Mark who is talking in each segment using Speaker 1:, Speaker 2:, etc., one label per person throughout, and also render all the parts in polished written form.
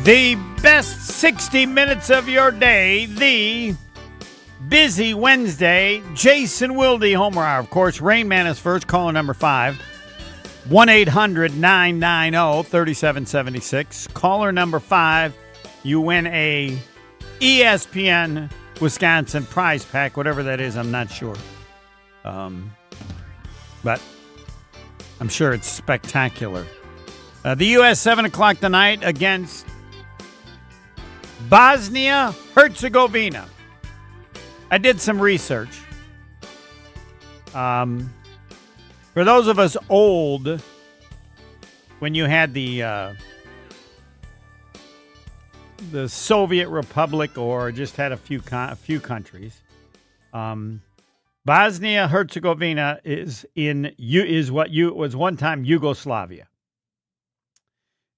Speaker 1: The best 60 minutes of your day, the busy Wednesday, Jason Wilde, Homer Hour. Of course, Rainman is first, caller number 5, 1-800-990-3776. Caller number 5, you win a ESPN Wisconsin prize pack, whatever that is, I'm not sure. But I'm sure it's spectacular. The U.S. 7 o'clock tonight against Bosnia, Herzegovina. I did some research. For those of us old, when you had the Soviet Republic or just had a few countries, Bosnia Herzegovina is what was one time Yugoslavia,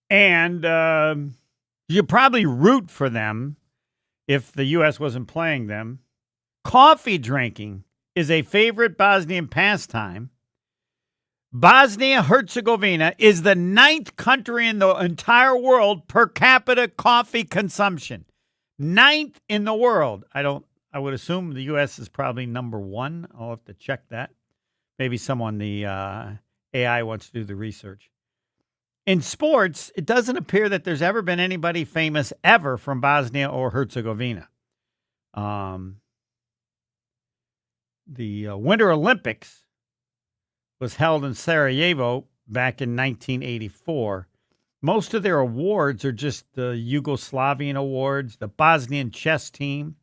Speaker 1: and you probably root for them if the U.S. wasn't playing them. Coffee drinking is a favorite Bosnian pastime. Bosnia Herzegovina is the 9th country in the entire world per capita coffee consumption. 9th in the world. I would assume the U.S. is probably number 1. I'll have to check that. Maybe someone, the AI, wants to do the research. In sports, it doesn't appear that there's ever been anybody famous ever from Bosnia or Herzegovina. The Winter Olympics was held in Sarajevo back in 1984. Most of their awards are just the Yugoslavian awards. The Bosnian chess team,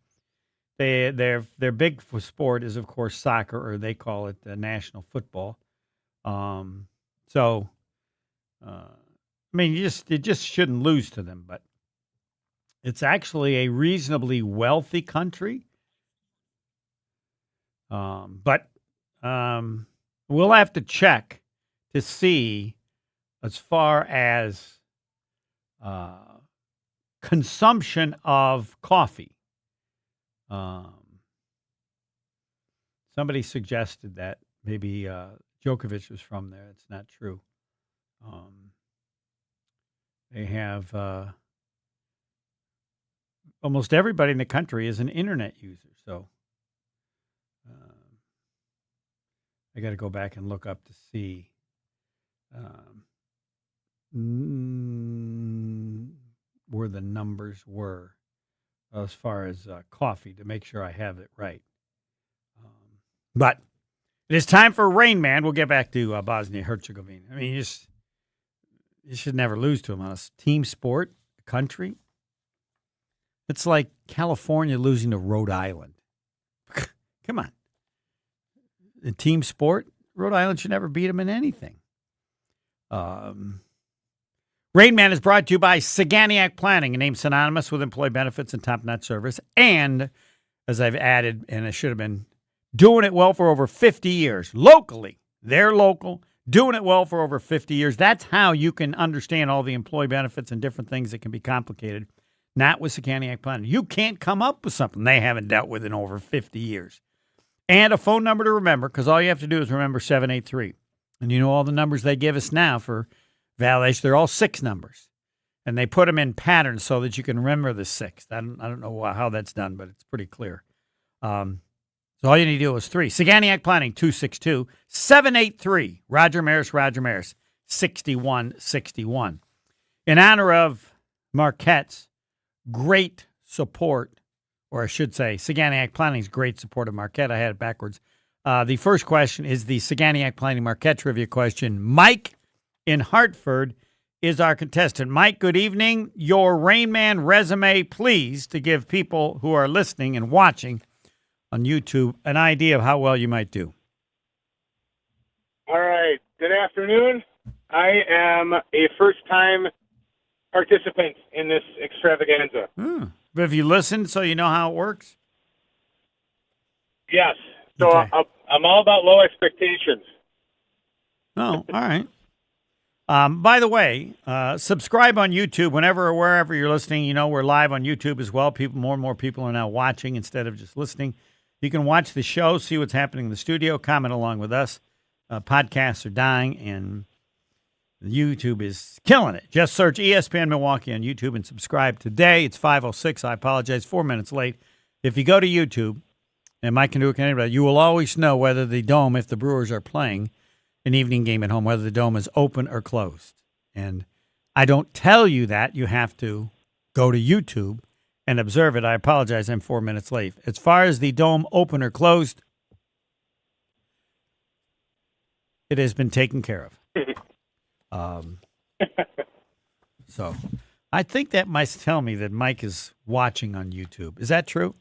Speaker 1: their big sport is, of course, soccer, or they call it national football. It just shouldn't lose to them, but it's actually a reasonably wealthy country. But we'll have to check to see as far as consumption of coffee. Somebody suggested that maybe Djokovic was from there. It's not true. They have almost everybody in the country is an internet user. So I got to go back and look up to see where the numbers were as far as coffee to make sure I have it right. But it is time for Rain Man. We'll get back to Bosnia-Herzegovina. I mean, you should never lose to them on a team sport, country. It's like California losing to Rhode Island. Come on. In team sport, Rhode Island should never beat them in anything. Rain Man is brought to you by Saganiac Planning, a name synonymous with employee benefits and top-notch service. And, as I've added, and it should have been, doing it well for over 50 years. Locally. They're local. Doing it well for over 50 years. That's how you can understand all the employee benefits and different things that can be complicated. Not with Saganiac Planning. You can't come up with something they haven't dealt with in over 50 years. And a phone number to remember, because all you have to do is remember 783. And you know all the numbers they give us now for validation. They're all 6 numbers. And they put them in patterns so that you can remember the 6th. I don't know how that's done, but it's pretty clear. So all you need to do is 3. Saganiac Planning, 262-783. Roger Maris, 6161. In honor of Marquette's great support, or I should say Saganiac Planning's great support of Marquette. I had it backwards. The first question is the Saganiac Planning Marquette trivia question. Mike in Hartford is our contestant. Mike, good evening. Your Rain Man resume, please, to give people who are listening and watching on YouTube an idea of how well you might do.
Speaker 2: All right. Good afternoon. I am a first-time participant in this extravaganza.
Speaker 1: But have you listened so you know how it works?
Speaker 2: Yes. So
Speaker 1: Okay.
Speaker 2: I'm all about low expectations.
Speaker 1: Oh, all right. By the way, subscribe on YouTube whenever or wherever you're listening. You know, we're live on YouTube as well. More and more people are now watching instead of just listening. You can watch the show, see what's happening in the studio, comment along with us. Podcasts are dying, and YouTube is killing it. Just search ESPN Milwaukee on YouTube and subscribe today. It's 5:06. I apologize, 4 minutes late. If you go to YouTube, and Mike can do it, anybody, you will always know whether the Dome, if the Brewers are playing an evening game at home, whether the Dome is open or closed. And I don't tell you that. You have to go to YouTube and observe it. I apologize. I'm 4 minutes late. As far as the Dome open or closed, it has been taken care of. So I think that might tell me that Mike is watching on YouTube. Is that true?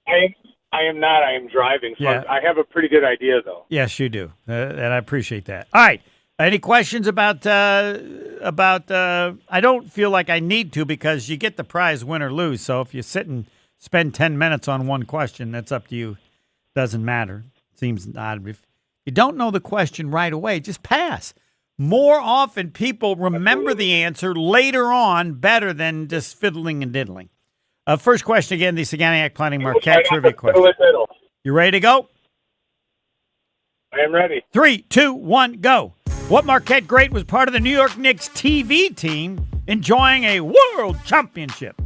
Speaker 2: I am not. I am driving. So
Speaker 1: Yeah.
Speaker 2: I have a pretty good idea, though.
Speaker 1: Yes, you do. And I appreciate that. All right. Any questions about I don't feel like I need to because you get the prize win or lose. So if you sit and spend 10 minutes on one question, that's up to you. Doesn't matter. Seems odd. If you don't know the question right away, just pass. More often, people remember the answer later on better than just fiddling and diddling. First question again, the Saganiac Planning Marquette Trivia question. You ready to go?
Speaker 2: I am ready.
Speaker 1: 3, 2, 1, go. What Marquette great was part of the New York Knicks TV team enjoying a world championship?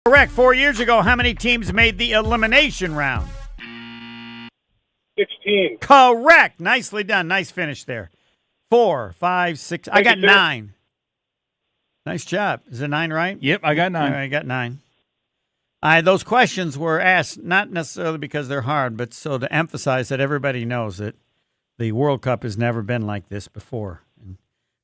Speaker 1: Correct. 4 years ago, how many teams made the elimination round?
Speaker 2: 16.
Speaker 1: Correct. Nicely done. Nice finish there. 4, 5, 6. I got 9. Nice job. Is it 9 right?
Speaker 3: Yep, I got 9.
Speaker 1: All right, I got 9. Those questions were asked not necessarily because they're hard, but so to emphasize that everybody knows that the World Cup has never been like this before. And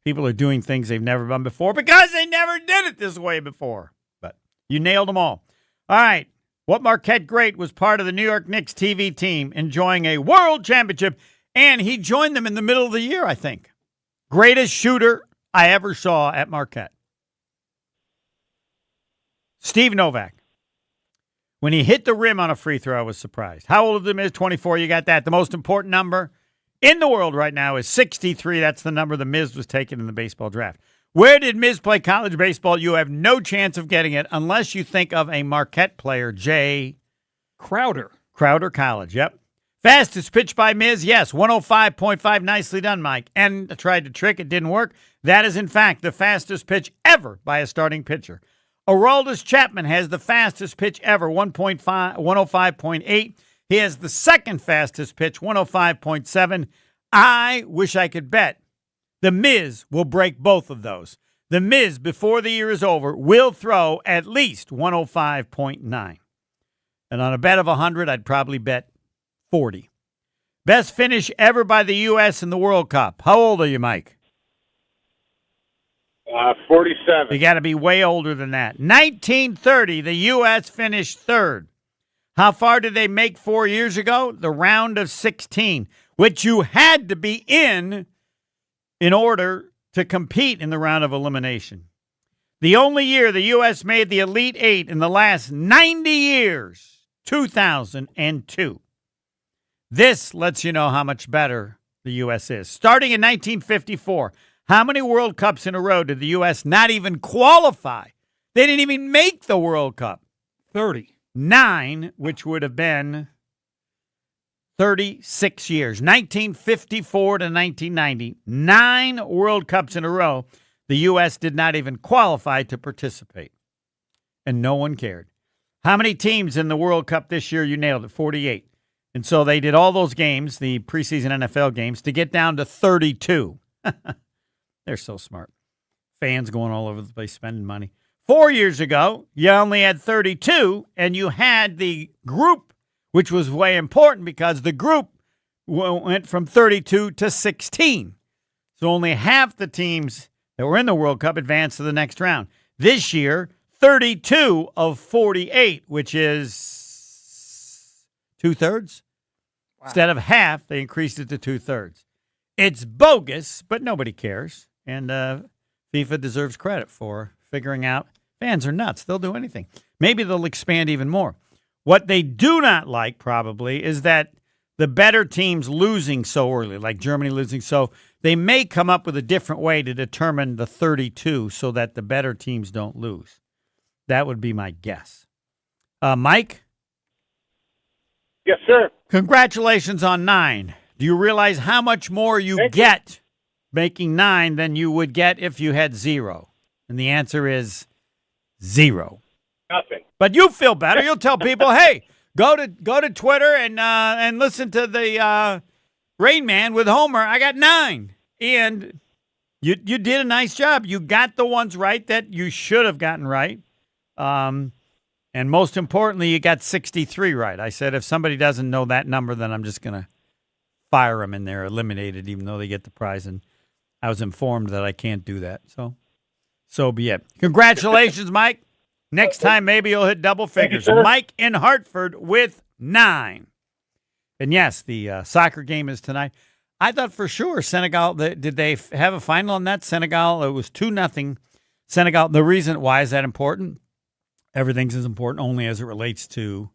Speaker 1: people are doing things they've never done before because they never did it this way before. But you nailed them all. All right. What Marquette great was part of the New York Knicks TV team enjoying a world championship, and he joined them in the middle of the year, I think. Greatest shooter I ever saw at Marquette. Steve Novak. When he hit the rim on a free throw, I was surprised. How old is Miz? 24. You got that. The most important number in the world right now is 63. That's the number the Miz was taken in the baseball draft. Where did Miz play college baseball? You have no chance of getting it unless you think of a Marquette player, Jay
Speaker 3: Crowder.
Speaker 1: Crowder College. Yep. Fastest pitch by Miz? Yes. 105.5. Nicely done, Mike. And I tried to trick. It didn't work. That is, in fact, the fastest pitch ever by a starting pitcher. Aroldis Chapman has the fastest pitch ever, 105.8. He has the second fastest pitch, 105.7. I wish I could bet the Miz will break both of those. The Miz, before the year is over, will throw at least 105.9. And on a bet of 100, I'd probably bet 40. Best finish ever by the U.S. in the World Cup. How old are you, Mike?
Speaker 2: 47.
Speaker 1: You got to be way older than that. 1930, the U.S. finished third. How far did they make 4 years ago? The round of 16, which you had to be in order to compete in the round of elimination. The only year the U.S. made the Elite Eight in the last 90 years, 2002. This lets you know how much better the U.S. is. Starting in 1954, how many World Cups in a row did the U.S. not even qualify? They didn't even make the World Cup.
Speaker 3: 30.
Speaker 1: 9, which would have been 36 years. 1954 to 1990, 9 World Cups in a row. The U.S. did not even qualify to participate, and no one cared. How many teams in the World Cup this year? You nailed it, 48. And so they did all those games, the preseason NFL games, to get down to 32. They're so smart. Fans going all over the place spending money. 4 years ago, you only had 32, and you had the group, which was way important because the group went from 32 to 16. So only half the teams that were in the World Cup advanced to the next round. This year, 32 of 48, which is 2/3. Wow. Instead of half, they increased it to 2/3. It's bogus, but nobody cares. And FIFA deserves credit for figuring out fans are nuts. They'll do anything. Maybe they'll expand even more. What they do not like, probably, is that the better teams losing so early, like Germany losing. So they may come up with a different way to determine the 32 so that the better teams don't lose. That would be my guess. Mike?
Speaker 2: Yes, sir.
Speaker 1: Congratulations on 9. Do you realize how much more you get making 9 than you would get if you had 0? And the answer is 0.
Speaker 2: Nothing.
Speaker 1: But you feel better. You'll tell people, hey, go to Twitter and listen to the Rainman with Homer. I got 9. And you did a nice job. You got the ones right that you should have gotten right. And most importantly, you got 63 right. I said if somebody doesn't know that number, then I'm just going to fire them and they're eliminated, even though they get the prize. And I was informed that I can't do that. So be it. Congratulations, Mike. Next time, maybe you'll hit double figures. Mike in Hartford with 9. And yes, the soccer game is tonight. I thought for sure Senegal, did they have a final on that? Senegal, it was 2-0. Senegal, the reason why is that important? Everything's as important only as it relates to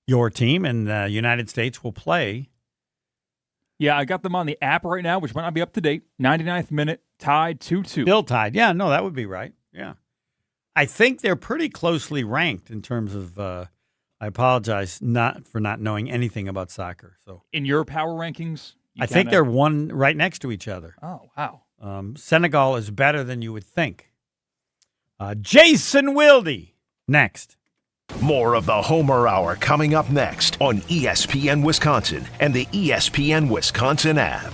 Speaker 1: your team, and the United States will play.
Speaker 3: Yeah, I got them on the app right now, which might not be up to date. 99th minute, tied 2-2.
Speaker 1: Still tied. Yeah, no, that would be right. Yeah. I think they're pretty closely ranked in terms of I apologize for not knowing anything about soccer. So
Speaker 3: in your power rankings?
Speaker 1: I think they're one right next to each other.
Speaker 3: Oh, wow.
Speaker 1: Senegal is better than you would think. Jason Wilde, next.
Speaker 4: More of the Homer Hour coming up next on ESPN Wisconsin and the ESPN Wisconsin app.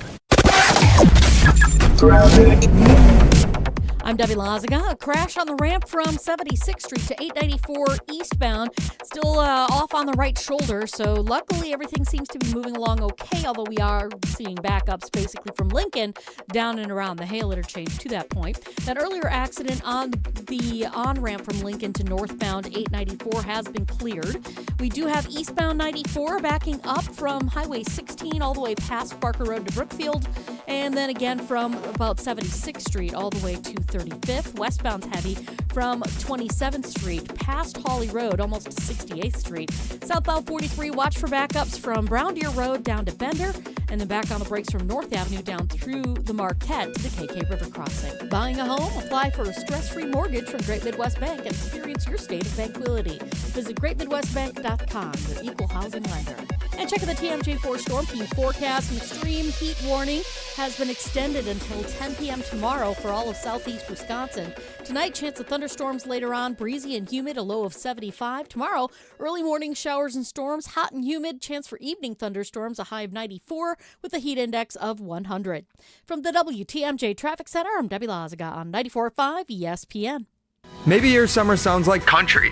Speaker 5: I'm Debbie Lazaga. A crash on the ramp from 76th Street to 894 eastbound. Still off on the right shoulder, so luckily everything seems to be moving along okay, although we are seeing backups basically from Lincoln down and around the Hale interchange to that point. That earlier accident on the on-ramp from Lincoln to northbound 894 has been cleared. We do have eastbound 94 backing up from Highway 16 all the way past Barker Road to Brookfield, and then again from about 76th Street all the way to 35th. Westbound's heavy from 27th Street past Hawley Road almost to 68th Street. Southbound 43, watch for backups from Brown Deer Road down to Bender, and then back on the brakes from North Avenue down through the Marquette to the KK River Crossing. Buying a home? Apply for a stress-free mortgage from Great Midwest Bank and experience your state of tranquility. Visit greatmidwestbank.com, your equal housing lender. And check out the TMJ4 Storm Team forecast. An extreme heat warning has been extended until 10 p.m. tomorrow for all of southeast Wisconsin. Tonight, chance of thunderstorms later on, breezy and humid, a low of 75. Tomorrow, early morning showers and storms, hot and humid, chance for evening thunderstorms, a high of 94 with a heat index of 100. From the WTMJ Traffic Center, I'm Debbie Lazaga on 94.5 ESPN.
Speaker 6: Maybe your summer sounds like country.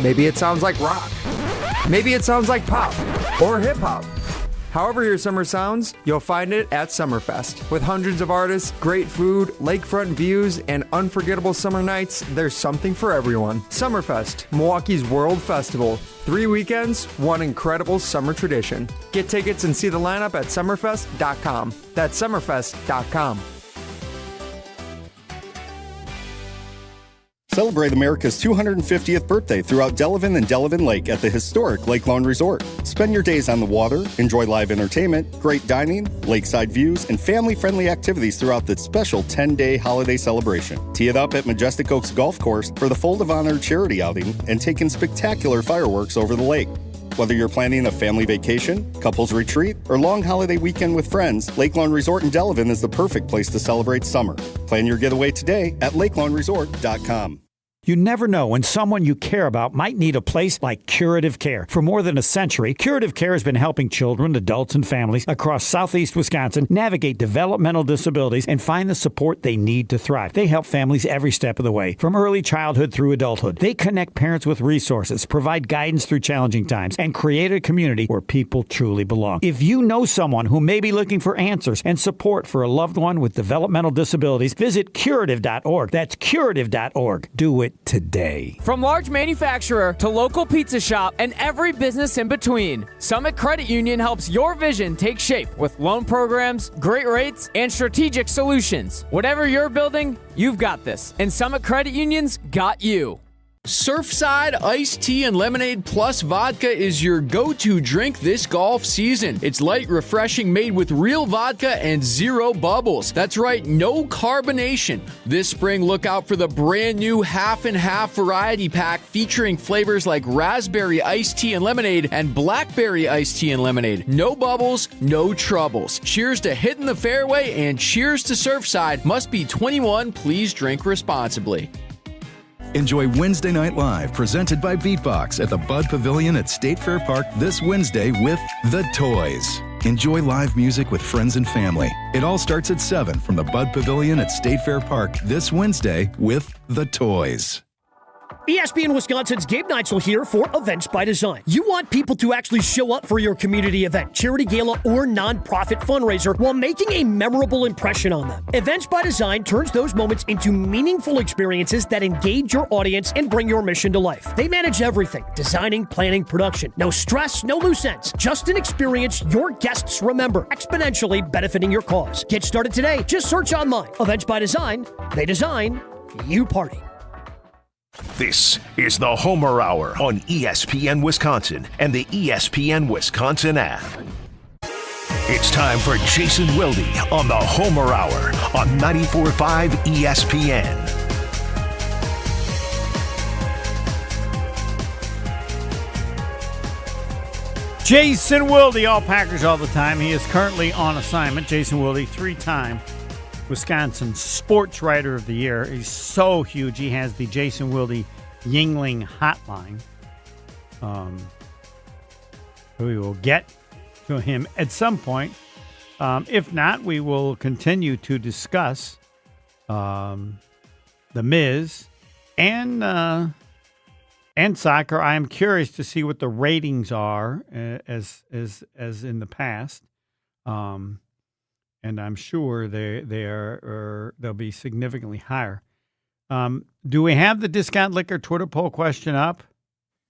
Speaker 6: Maybe it sounds like rock. Maybe it sounds like pop or hip hop. However your summer sounds, you'll find it at Summerfest. With hundreds of artists, great food, lakefront views, and unforgettable summer nights, there's something for everyone. Summerfest, Milwaukee's World Festival. 3 weekends, one incredible summer tradition. Get tickets and see the lineup at summerfest.com. That's summerfest.com.
Speaker 7: Celebrate America's 250th birthday throughout Delavan and Delavan Lake at the historic Lake Lawn Resort. Spend your days on the water, enjoy live entertainment, great dining, lakeside views, and family-friendly activities throughout the special 10-day holiday celebration. Tee it up at Majestic Oaks Golf Course for the Fold of Honor charity outing and take in spectacular fireworks over the lake. Whether you're planning a family vacation, couples retreat, or long holiday weekend with friends, Lake Lawn Resort in Delavan is the perfect place to celebrate summer. Plan your getaway today at lakelawnresort.com.
Speaker 1: You never know when someone you care about might need a place like Curative Care. For more than a century, Curative Care has been helping children, adults, and families across southeast Wisconsin navigate developmental disabilities and find the support they need to thrive. They help families every step of the way, from early childhood through adulthood. They connect parents with resources, provide guidance through challenging times, and create a community where people truly belong. If you know someone who may be looking for answers and support for a loved one with developmental disabilities, visit curative.org. That's curative.org. Do it today.
Speaker 8: From large manufacturer to local pizza shop and every business in between, Summit Credit Union helps your vision take shape with loan programs, great rates, and strategic solutions. Whatever you're building, you've got this, and Summit Credit Union's got you.
Speaker 9: Surfside iced tea and lemonade plus vodka is your go-to drink this golf season. It's light, refreshing, made with real vodka and zero bubbles. That's right, no carbonation. This spring, look out for the brand new half and half variety pack featuring flavors like raspberry iced tea and lemonade and blackberry iced tea and lemonade. No bubbles, no troubles. Cheers to hitting the fairway and cheers to Surfside. Must be 21. Please drink responsibly.
Speaker 10: Enjoy Wednesday Night Live, presented by Beatbox at the Bud Pavilion at State Fair Park this Wednesday with The Toys. Enjoy live music with friends and family. It all starts at 7 from the Bud Pavilion at State Fair Park this Wednesday with The Toys.
Speaker 11: ESPN Wisconsin's Game Nights are here for Events by Design. You want people to actually show up for your community event, charity gala, or nonprofit fundraiser while making a memorable impression on them. Events by Design turns those moments into meaningful experiences that engage your audience and bring your mission to life. They manage everything: designing, planning, production. No stress, no loose ends. Just an experience your guests remember, exponentially benefiting your cause. Get started today. Just search online. Events by Design. They design, you party.
Speaker 4: This is the Homer Hour on ESPN Wisconsin and the ESPN Wisconsin app. It's time for Jason Wilde on the Homer Hour on 94.5 ESPN.
Speaker 1: Jason Wilde, all Packers all the time. He is currently on assignment. Jason Wilde, 3-time Wisconsin Sports Writer of the Year. He's so huge. He has the Jason Wilde Yingling hotline. We will get to him at some point. If not, we will continue to discuss the Miz and soccer. I am curious to see what the ratings are as in the past. And I'm sure they'll be significantly higher. Do we have the Discount Liquor Twitter poll question up?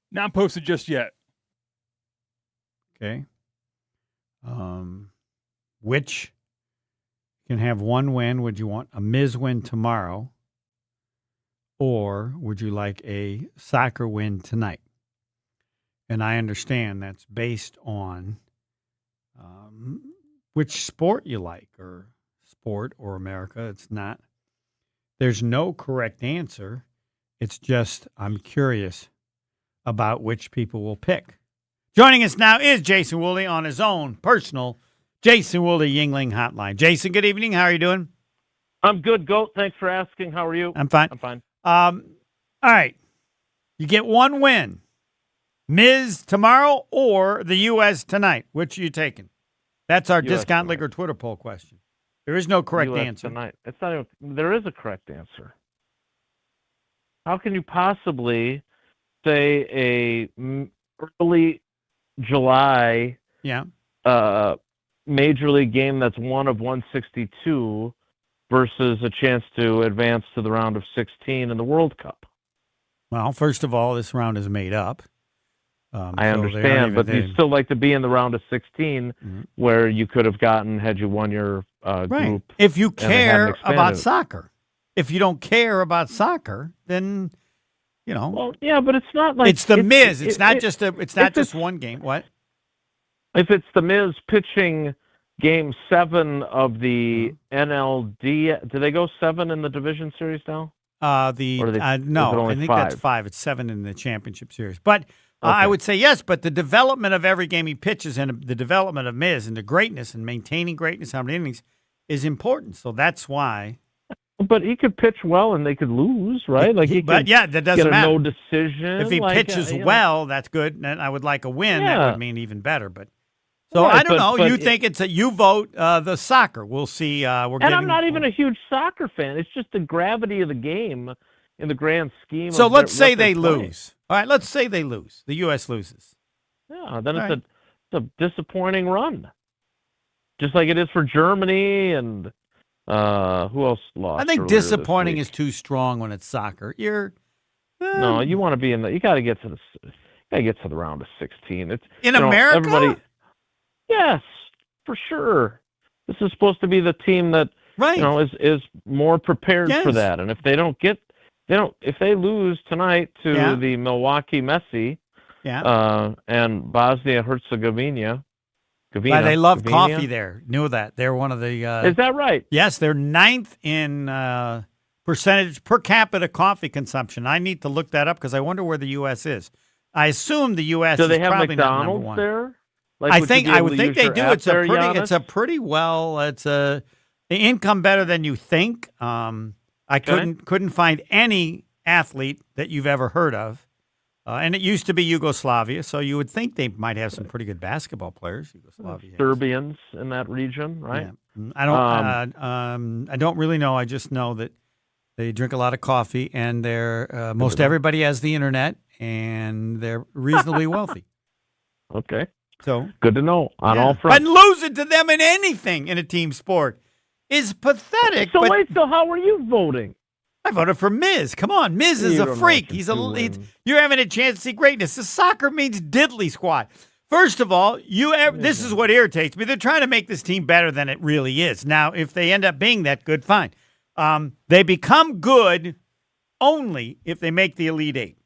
Speaker 3: Not posted just yet.
Speaker 1: Okay. Which can have one win? Would you want a Miz win tomorrow? Or would you like a soccer win tonight? And I understand that's based on which sport you like, or sport or America. It's not. There's no correct answer. It's just I'm curious about which people will pick. Joining us now is Jason Wilde on his own personal Jason Wilde Yingling hotline. Jason, good evening. How are you doing?
Speaker 12: I'm good, Goat. Thanks for asking. How are you?
Speaker 1: I'm fine.
Speaker 12: I'm fine.
Speaker 1: All right. You get one win. Miz tomorrow or the U.S. tonight. Which are you taking? That's our Discount Liquor Twitter poll question. There is no correct answer.
Speaker 12: Tonight. It's not even, there is a correct answer. How can you possibly say a early July major league game that's one of 162 versus a chance to advance to the round of 16 in the World Cup?
Speaker 1: Well, first of all, this round is made up.
Speaker 12: I understand, but you'd still like to be in the round of 16 where you could have gotten had you won your group.
Speaker 1: If you
Speaker 12: and they hadn't
Speaker 1: care
Speaker 12: expanded
Speaker 1: about
Speaker 12: it.
Speaker 1: soccer. If you don't care about soccer, then, you know.
Speaker 12: Well, yeah, but it's not like
Speaker 1: it's the Miz. It's not
Speaker 12: just
Speaker 1: one game. What?
Speaker 12: If it's the Miz pitching Game 7 of the NLD, do they go 7 in the division series now?
Speaker 1: No,
Speaker 12: is it
Speaker 1: I
Speaker 12: only
Speaker 1: think
Speaker 12: 5?
Speaker 1: that's 5. It's 7 in the championship series. But
Speaker 12: Okay.
Speaker 1: I would say yes, but the development of every game he pitches and the development of Miz and the greatness and maintaining greatness how many innings is important. So that's why.
Speaker 12: But he could pitch well and they could lose, right? Like he
Speaker 1: but
Speaker 12: could
Speaker 1: yeah, that doesn't
Speaker 12: get a
Speaker 1: matter.
Speaker 12: no decision.
Speaker 1: If he pitches well, that's good. And I would like a win. That
Speaker 12: Yeah.
Speaker 1: would mean even better. But so
Speaker 12: Right,
Speaker 1: I don't know.
Speaker 12: but
Speaker 1: You think you vote the soccer? We'll see.
Speaker 12: I'm not even a huge soccer fan. It's just the gravity of the game in the grand scheme.
Speaker 1: So
Speaker 12: of
Speaker 1: let's
Speaker 12: what
Speaker 1: say
Speaker 12: they're
Speaker 1: they
Speaker 12: playing.
Speaker 1: lose. All right, let's say they lose. The U.S. loses.
Speaker 12: Yeah, then
Speaker 1: Right.
Speaker 12: it's a disappointing run, just like it is for Germany and who else lost?
Speaker 1: I think
Speaker 12: earlier this
Speaker 1: disappointing
Speaker 12: week?
Speaker 1: is too strong when it's soccer.
Speaker 12: No, you want to be in the. You got to get to the round of 16. It's
Speaker 1: In
Speaker 12: you know,
Speaker 1: America?
Speaker 12: Everybody, yes, for sure. This is supposed to be the team that
Speaker 1: Right.
Speaker 12: you know is more prepared for
Speaker 1: Yes.
Speaker 12: that. And if they don't get, if they lose tonight to
Speaker 1: Yeah.
Speaker 12: the Milwaukee Messi,
Speaker 1: Yeah.
Speaker 12: and Bosnia Herzegovina.
Speaker 1: But they love
Speaker 12: Gavina?
Speaker 1: coffee there. Knew that. They're one of the.
Speaker 12: Is that right?
Speaker 1: Yes, they're 9th in percentage per capita coffee consumption. I need to look that up because I wonder where the U.S. is. I assume the U.S.
Speaker 12: Do they
Speaker 1: is
Speaker 12: have
Speaker 1: probably not number
Speaker 12: McDonald's
Speaker 1: one.
Speaker 12: there? Like,
Speaker 1: I
Speaker 12: would you
Speaker 1: think
Speaker 12: be
Speaker 1: I
Speaker 12: able
Speaker 1: would
Speaker 12: to
Speaker 1: think
Speaker 12: use
Speaker 1: they
Speaker 12: your
Speaker 1: do.
Speaker 12: app
Speaker 1: It's
Speaker 12: there,
Speaker 1: a pretty.
Speaker 12: Giannis?
Speaker 1: It's a pretty well. It's a the income better than you think. I couldn't find any athlete that you've ever heard of, and it used to be Yugoslavia, so you would think they might have some pretty good basketball players. Yugoslavia, has.
Speaker 12: Serbians in that region, right?
Speaker 1: Yeah. I don't really know. I just know that they drink a lot of coffee, and they're most everybody has the internet, and they're reasonably wealthy.
Speaker 12: Okay.
Speaker 1: So
Speaker 12: good to know on all
Speaker 1: But
Speaker 12: fronts.
Speaker 1: losing to them in anything in a team sport is pathetic.
Speaker 12: So
Speaker 1: but
Speaker 12: wait, so how are you voting?
Speaker 1: I voted for Miz. Come on, Miz is
Speaker 12: You
Speaker 1: a
Speaker 12: don't know
Speaker 1: freak.
Speaker 12: what you're doing.
Speaker 1: You're having a chance to see greatness. The soccer means diddly squat. First of all, this is what irritates me. They're trying to make this team better than it really is. Now, if they end up being that good, fine. They become good only if they make the Elite Eight,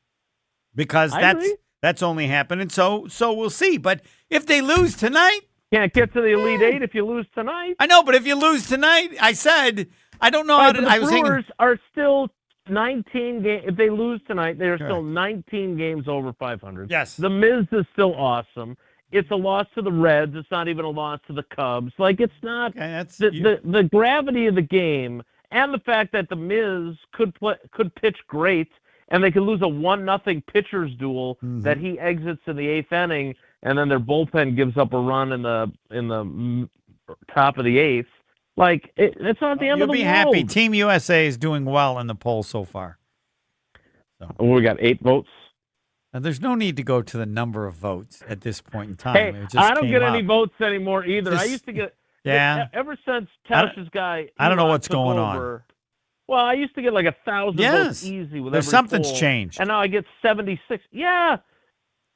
Speaker 1: because
Speaker 12: I agree.
Speaker 1: that's only happening. So we'll see. But if they lose tonight,
Speaker 12: Can't get to the Elite Eight if you lose tonight.
Speaker 1: I know. But if you lose tonight, I said I don't know how
Speaker 12: Right,
Speaker 1: to.
Speaker 12: but
Speaker 1: I
Speaker 12: the
Speaker 1: was thinking.
Speaker 12: Brewers are still 19 games. If they lose tonight, they are still
Speaker 1: Correct.
Speaker 12: 19 games over 500.
Speaker 1: Yes.
Speaker 12: The Miz is still awesome. It's a loss to the Reds. It's not even a loss to the Cubs. Like, it's not
Speaker 1: Okay, that's
Speaker 12: the gravity of the game and the fact that the Miz could pitch great and they could lose a 1-0 pitcher's duel that he exits in the 8th inning and then their bullpen gives up a run in the top of the 8th. Like, it's not the end
Speaker 1: You'll
Speaker 12: of the
Speaker 1: be
Speaker 12: world.
Speaker 1: happy. Team USA is doing well in the poll so far.
Speaker 12: We got 8 votes.
Speaker 1: Now, there's no need to go to the number of votes at this point in time.
Speaker 12: Hey,
Speaker 1: It just
Speaker 12: I don't
Speaker 1: came
Speaker 12: get any
Speaker 1: up.
Speaker 12: votes anymore either. I
Speaker 1: Just-
Speaker 12: used to get
Speaker 1: Yeah.
Speaker 12: ever since
Speaker 1: I don't-
Speaker 12: Tausch's guy.
Speaker 1: I don't know
Speaker 12: Elon
Speaker 1: what's
Speaker 12: took
Speaker 1: going on.
Speaker 12: over. Well, I used to get like 1,000
Speaker 1: Yes.
Speaker 12: votes easy with
Speaker 1: There's
Speaker 12: every
Speaker 1: something's
Speaker 12: poll,
Speaker 1: changed.
Speaker 12: and now I get 76. Yeah,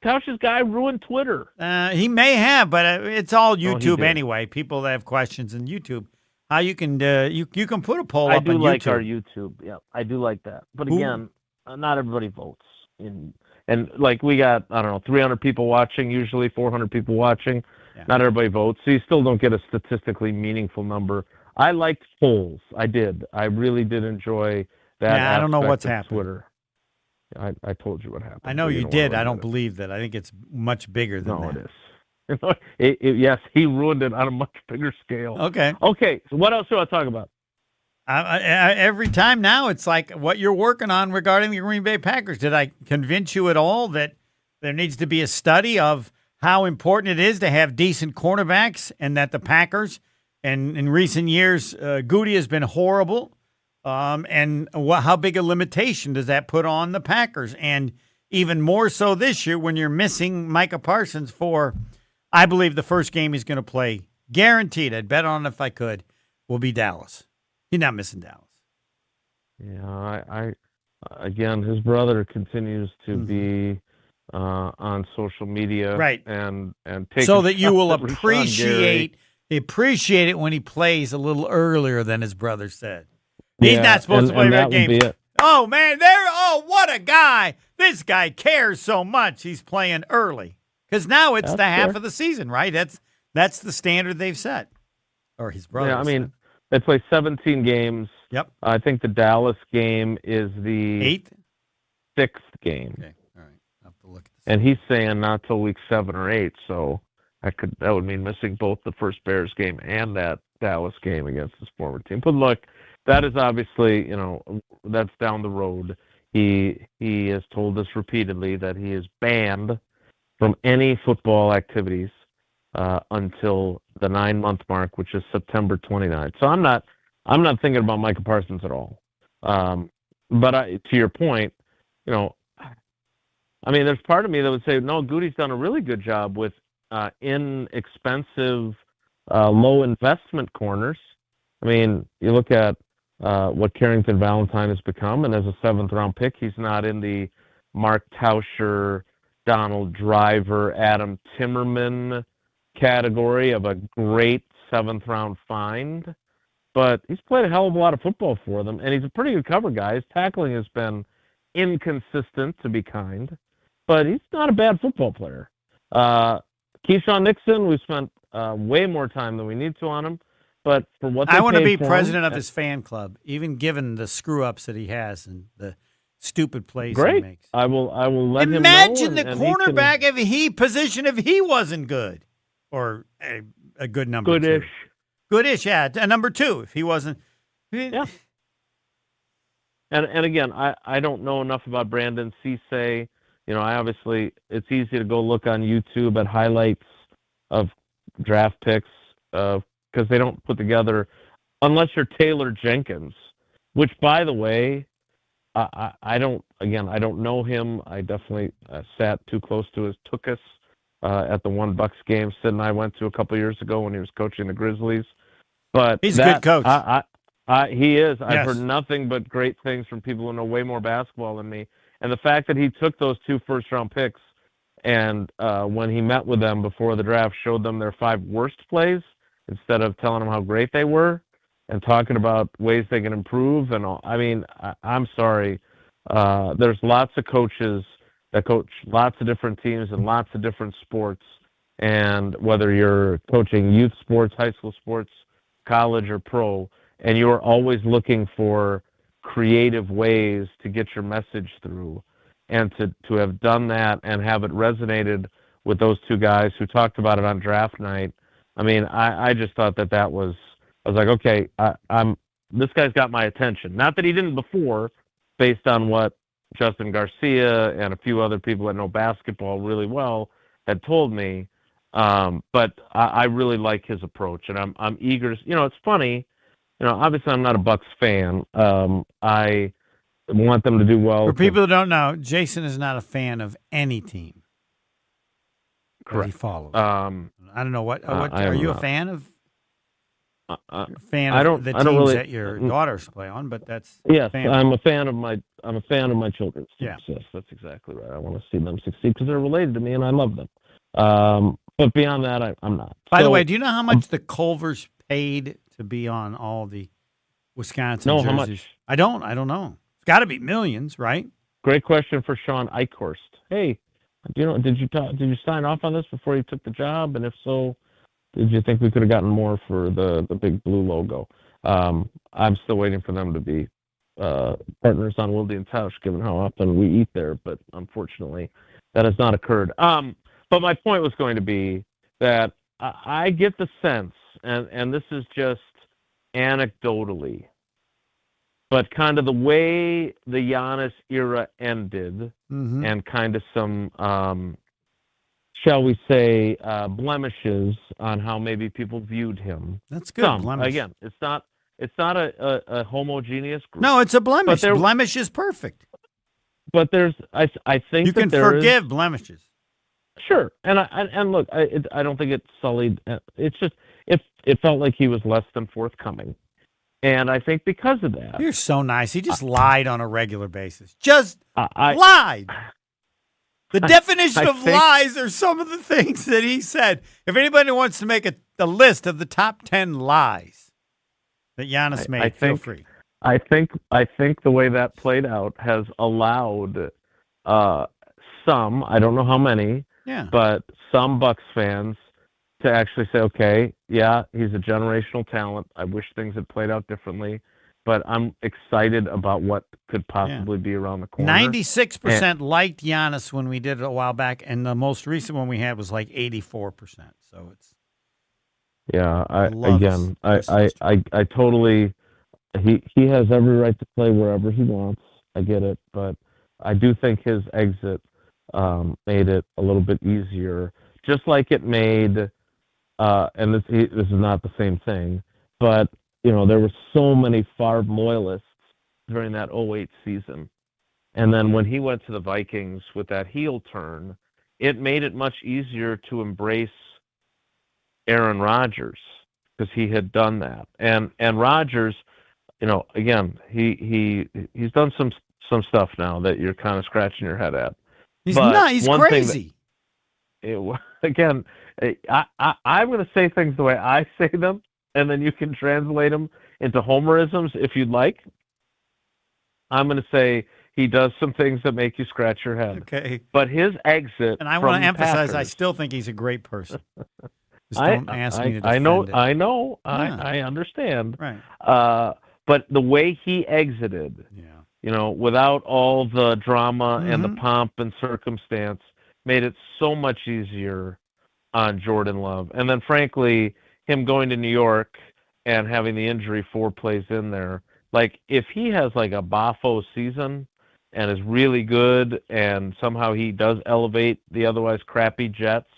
Speaker 12: Tausch's guy ruined Twitter.
Speaker 1: He may have, but it's all
Speaker 12: he
Speaker 1: YouTube
Speaker 12: did.
Speaker 1: anyway. People that have questions in YouTube. How you can you can put a poll
Speaker 12: I
Speaker 1: up
Speaker 12: do
Speaker 1: on
Speaker 12: like
Speaker 1: YouTube.
Speaker 12: our YouTube. Yeah, I do like that. But
Speaker 1: Who-
Speaker 12: again, not everybody votes. And like we got, I don't know, 300 people watching, usually 400 people watching.
Speaker 1: Yeah.
Speaker 12: Not everybody votes, so you still don't get a statistically meaningful number. I liked polls. I did. I really did enjoy that.
Speaker 1: Yeah, I don't know
Speaker 12: aspect
Speaker 1: what's
Speaker 12: of
Speaker 1: happening.
Speaker 12: Twitter. I told you what happened.
Speaker 1: I know
Speaker 12: but
Speaker 1: you
Speaker 12: don't
Speaker 1: did.
Speaker 12: wanna
Speaker 1: I don't
Speaker 12: admit
Speaker 1: believe that. I think it's much bigger
Speaker 12: it.
Speaker 1: than
Speaker 12: No,
Speaker 1: that.
Speaker 12: it is. Yes, he ruined it on a much bigger scale.
Speaker 1: Okay.
Speaker 12: Okay, so what else do I talk about?
Speaker 1: Every time now, it's like what you're working on regarding the Green Bay Packers. Did I convince you at all that there needs to be a study of how important it is to have decent cornerbacks, and that the Packers, and in recent years, Goody has been horrible, and how big a limitation does that put on the Packers? And even more so this year when you're missing Micah Parsons for, I believe, the first game he's going to play guaranteed, I'd bet on it if I could, will be Dallas. He's not missing Dallas.
Speaker 12: Yeah, I again, his brother continues to be on social media,
Speaker 1: Right.
Speaker 12: and take
Speaker 1: so that you will
Speaker 12: Rashawn
Speaker 1: appreciate it when he plays a little earlier than his brother said. He's not supposed to play that game. Oh man, what a guy! This guy cares so much. He's playing early because now it's the half of the season, right? That's the standard they've set, or his brother.
Speaker 12: Yeah, I mean, they play 17 games.
Speaker 1: Yep.
Speaker 12: I think the Dallas game is the 6th game.
Speaker 1: Okay, all right. I'll have to look at this.
Speaker 12: And he's saying not till week 7 or 8, so that would mean missing both the first Bears game and that Dallas game against his former team. But look, that is obviously, that's down the road. He has told us repeatedly that he is banned from any football activities until the 9-month mark, which is September 29th. So I'm not thinking about Micah Parsons at all. But to your point, I mean, there's part of me that would say, no, Goody's done a really good job with inexpensive, low investment corners. I mean, you look at what Carrington Valentine has become, and as a 7th-round pick, he's not in the Mark Tauscher, Donald Driver, Adam Timmerman category of a great 7th-round find, but he's played a hell of a lot of football for them, and he's a pretty good cover guy. His tackling has been inconsistent, to be kind, but he's not a bad football player. Keyshawn Nixon, we spent way more time than we need to on him, but for what they
Speaker 1: I want to be
Speaker 12: paid for
Speaker 1: president
Speaker 12: him,
Speaker 1: of his fan club, even given the screw-ups that he has and the stupid plays
Speaker 12: great.
Speaker 1: he makes.
Speaker 12: I will let him know.
Speaker 1: Imagine the
Speaker 12: and
Speaker 1: cornerback if he wasn't good, or a good number
Speaker 12: Goodish.
Speaker 1: two. Goodish, yeah. A number 2 if he wasn't.
Speaker 12: Yeah. And again, I don't know enough about Brandon Cisse. It's easy to go look on YouTube at highlights of draft picks because they don't put together, unless you're Taylor Jenkins, which, by the way, I don't know him. I definitely sat too close to his tuchus at the One Bucks game Sid and I went to a couple years ago when he was coaching the Grizzlies. But
Speaker 1: he's a good coach.
Speaker 12: He is.
Speaker 1: Yes.
Speaker 12: I've heard nothing but great things from people who know way more basketball than me. And the fact that he took those 2 first-round picks and when he met with them before the draft, showed them their 5 worst plays instead of telling them how great they were and talking about ways they can improve and all. I mean, I'm sorry. There's lots of coaches that coach lots of different teams and lots of different sports. And whether you're coaching youth sports, high school sports, college, or pro, and you're always looking for creative ways to get your message through, and to have done that and have it resonated with those 2 guys who talked about it on draft night. I mean, I just thought I was like, okay, this guy's got my attention. Not that he didn't before, based on what Justin Garcia and a few other people that know basketball really well had told me. But I really like his approach, and I'm eager to, it's funny, obviously I'm not a Bucks fan. I want them to do well.
Speaker 1: For people who don't know, Jason is not a fan of any team.
Speaker 12: Correct.
Speaker 1: That he follows. I don't know what are you a fan of?
Speaker 12: I
Speaker 1: the
Speaker 12: don't
Speaker 1: teams
Speaker 12: really,
Speaker 1: that your daughters play on, but that's
Speaker 12: yes. I'm a fan of my children's teams.
Speaker 1: Yeah.
Speaker 12: Yes, that's exactly right. I want to see them succeed because they're related to me and I love them. But beyond that, I'm not.
Speaker 1: By the way, do you know how much the Culvers paid to be on all the Wisconsin jerseys?
Speaker 12: How much?
Speaker 1: I don't know. It's got to be millions, right?
Speaker 12: Great question for Sean Eichhorst. Hey, did you sign off on this before you took the job? And if so, did you think we could have gotten more for the big blue logo? I'm still waiting for them to be partners on Wilde and Tausch, given how often we eat there, but unfortunately that has not occurred. But my point was going to be that I get the sense, and this is just anecdotally, but kind of the way the Giannis era ended, and kind of some, shall we say, blemishes on how maybe people viewed him.
Speaker 1: That's good. Blemish.
Speaker 12: Again, it's not a homogeneous group.
Speaker 1: No, it's a blemish. Blemish is perfect.
Speaker 12: But I think
Speaker 1: you can forgive blemishes.
Speaker 12: Sure, and look, I don't think it sullied. It's just it felt like he was less than forthcoming, and I think because of that,
Speaker 1: You're so nice. He just lied on a regular basis. Just
Speaker 12: I
Speaker 1: lied. The definition
Speaker 12: I
Speaker 1: of
Speaker 12: think-
Speaker 1: lies are some of the things that he said. If anybody wants to make a list of the top 10 lies that Giannis made, feel free.
Speaker 12: I think the way that played out has allowed some, I don't know how many, but some Bucks fans to actually say, okay, yeah, he's a generational talent. I wish things had played out differently, but I'm excited about what could possibly be around the corner.
Speaker 1: 96% liked Giannis when we did it a while back, and the most recent one we had was like 84%. So it's
Speaker 12: I totally. He has every right to play wherever he wants. I get it, but I do think his exit made it a little bit easier, just like it made. And this is not the same thing, but there were so many Favre loyalists during that 2008 season, and then when he went to the Vikings with that heel turn, it made it much easier to embrace Aaron Rodgers because he had done that, and Rodgers. Again, he's done some stuff now that you're kind of scratching your head at.
Speaker 1: He's not. He's crazy.
Speaker 12: I'm going to say things the way I say them, and then you can translate them into homerisms if you'd like. I'm going to say he does some things that make you scratch your head.
Speaker 1: Okay.
Speaker 12: But his exit,
Speaker 1: and I want to emphasize,
Speaker 12: Packers,
Speaker 1: I still think he's a great person. Just don't ask me to defend it.
Speaker 12: I know.
Speaker 1: Yeah.
Speaker 12: I understand.
Speaker 1: Right.
Speaker 12: But the way he exited, without all the drama and the pomp and circumstance, made it so much easier on Jordan Love. And then, frankly, him going to New York and having the injury 4 plays in there, like if he has like a Bafo season and is really good and somehow he does elevate the otherwise crappy Jets,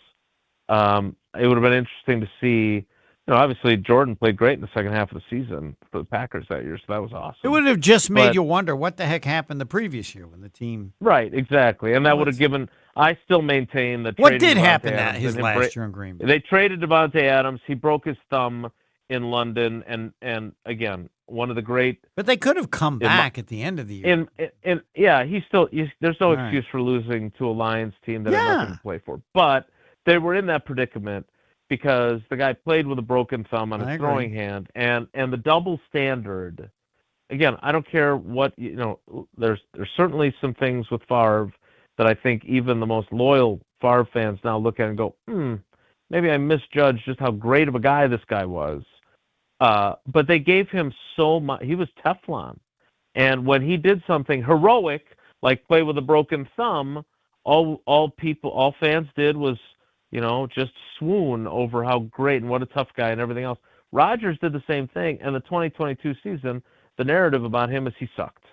Speaker 12: it would have been interesting to see. Obviously Jordan played great in the second half of the season for the Packers that year, so that was awesome.
Speaker 1: It would have just made you wonder what the heck happened the previous year when the team.
Speaker 12: Right, exactly, and that would have given. I still maintain that.
Speaker 1: What did happen that his last year in Green Bay?
Speaker 12: They traded Devontae Adams. He broke his thumb in London, and again, one of the great.
Speaker 1: But they could have come back at the end of the year.
Speaker 12: There's no excuse for losing to a Lions team that had nothing to play for. But they were in that predicament because the guy played with a broken thumb on his throwing hand, and the double standard. Again, I don't care what There's certainly some things with Favre that I think even the most loyal Favre fans now look at and go, maybe I misjudged just how great of a guy this guy was. But they gave him so much. He was Teflon, and when he did something heroic like play with a broken thumb, all fans did was. Just swoon over how great and what a tough guy and everything else. Rodgers did the same thing, and the 2022 season, the narrative about him is he sucked.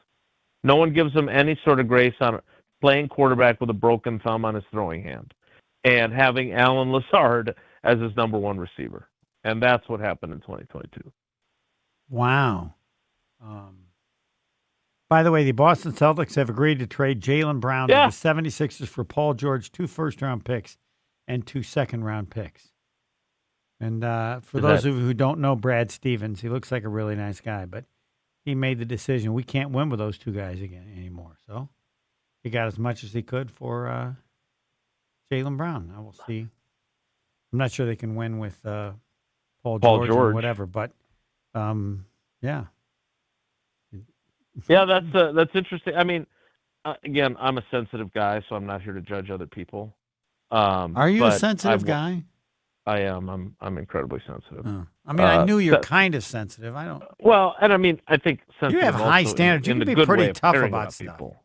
Speaker 12: No one gives him any sort of grace on playing quarterback with a broken thumb on his throwing hand and having Alan Lazard as his number 1 receiver. And that's what happened in 2022.
Speaker 1: Wow. By the way, the Boston Celtics have agreed to trade Jaylen Brown to the 76ers for Paul George, 2 first-round picks. And 2 second-round picks. And for those of you who don't know Brad Stevens, he looks like a really nice guy, but he made the decision we can't win with those 2 guys anymore. So he got as much as he could for Jaylen Brown. I will see. I'm not sure they can win with Paul George or whatever, but yeah.
Speaker 12: Yeah, that's interesting. I mean, again, I'm a sensitive guy, so I'm not here to judge other people.
Speaker 1: Are you a sensitive guy?
Speaker 12: I am. I'm incredibly sensitive.
Speaker 1: Oh. I mean, I knew you're kind of sensitive. I don't.
Speaker 12: Well, and I mean, I think sensitive.
Speaker 1: You have high standards. You can be pretty tough about stuff.
Speaker 12: People.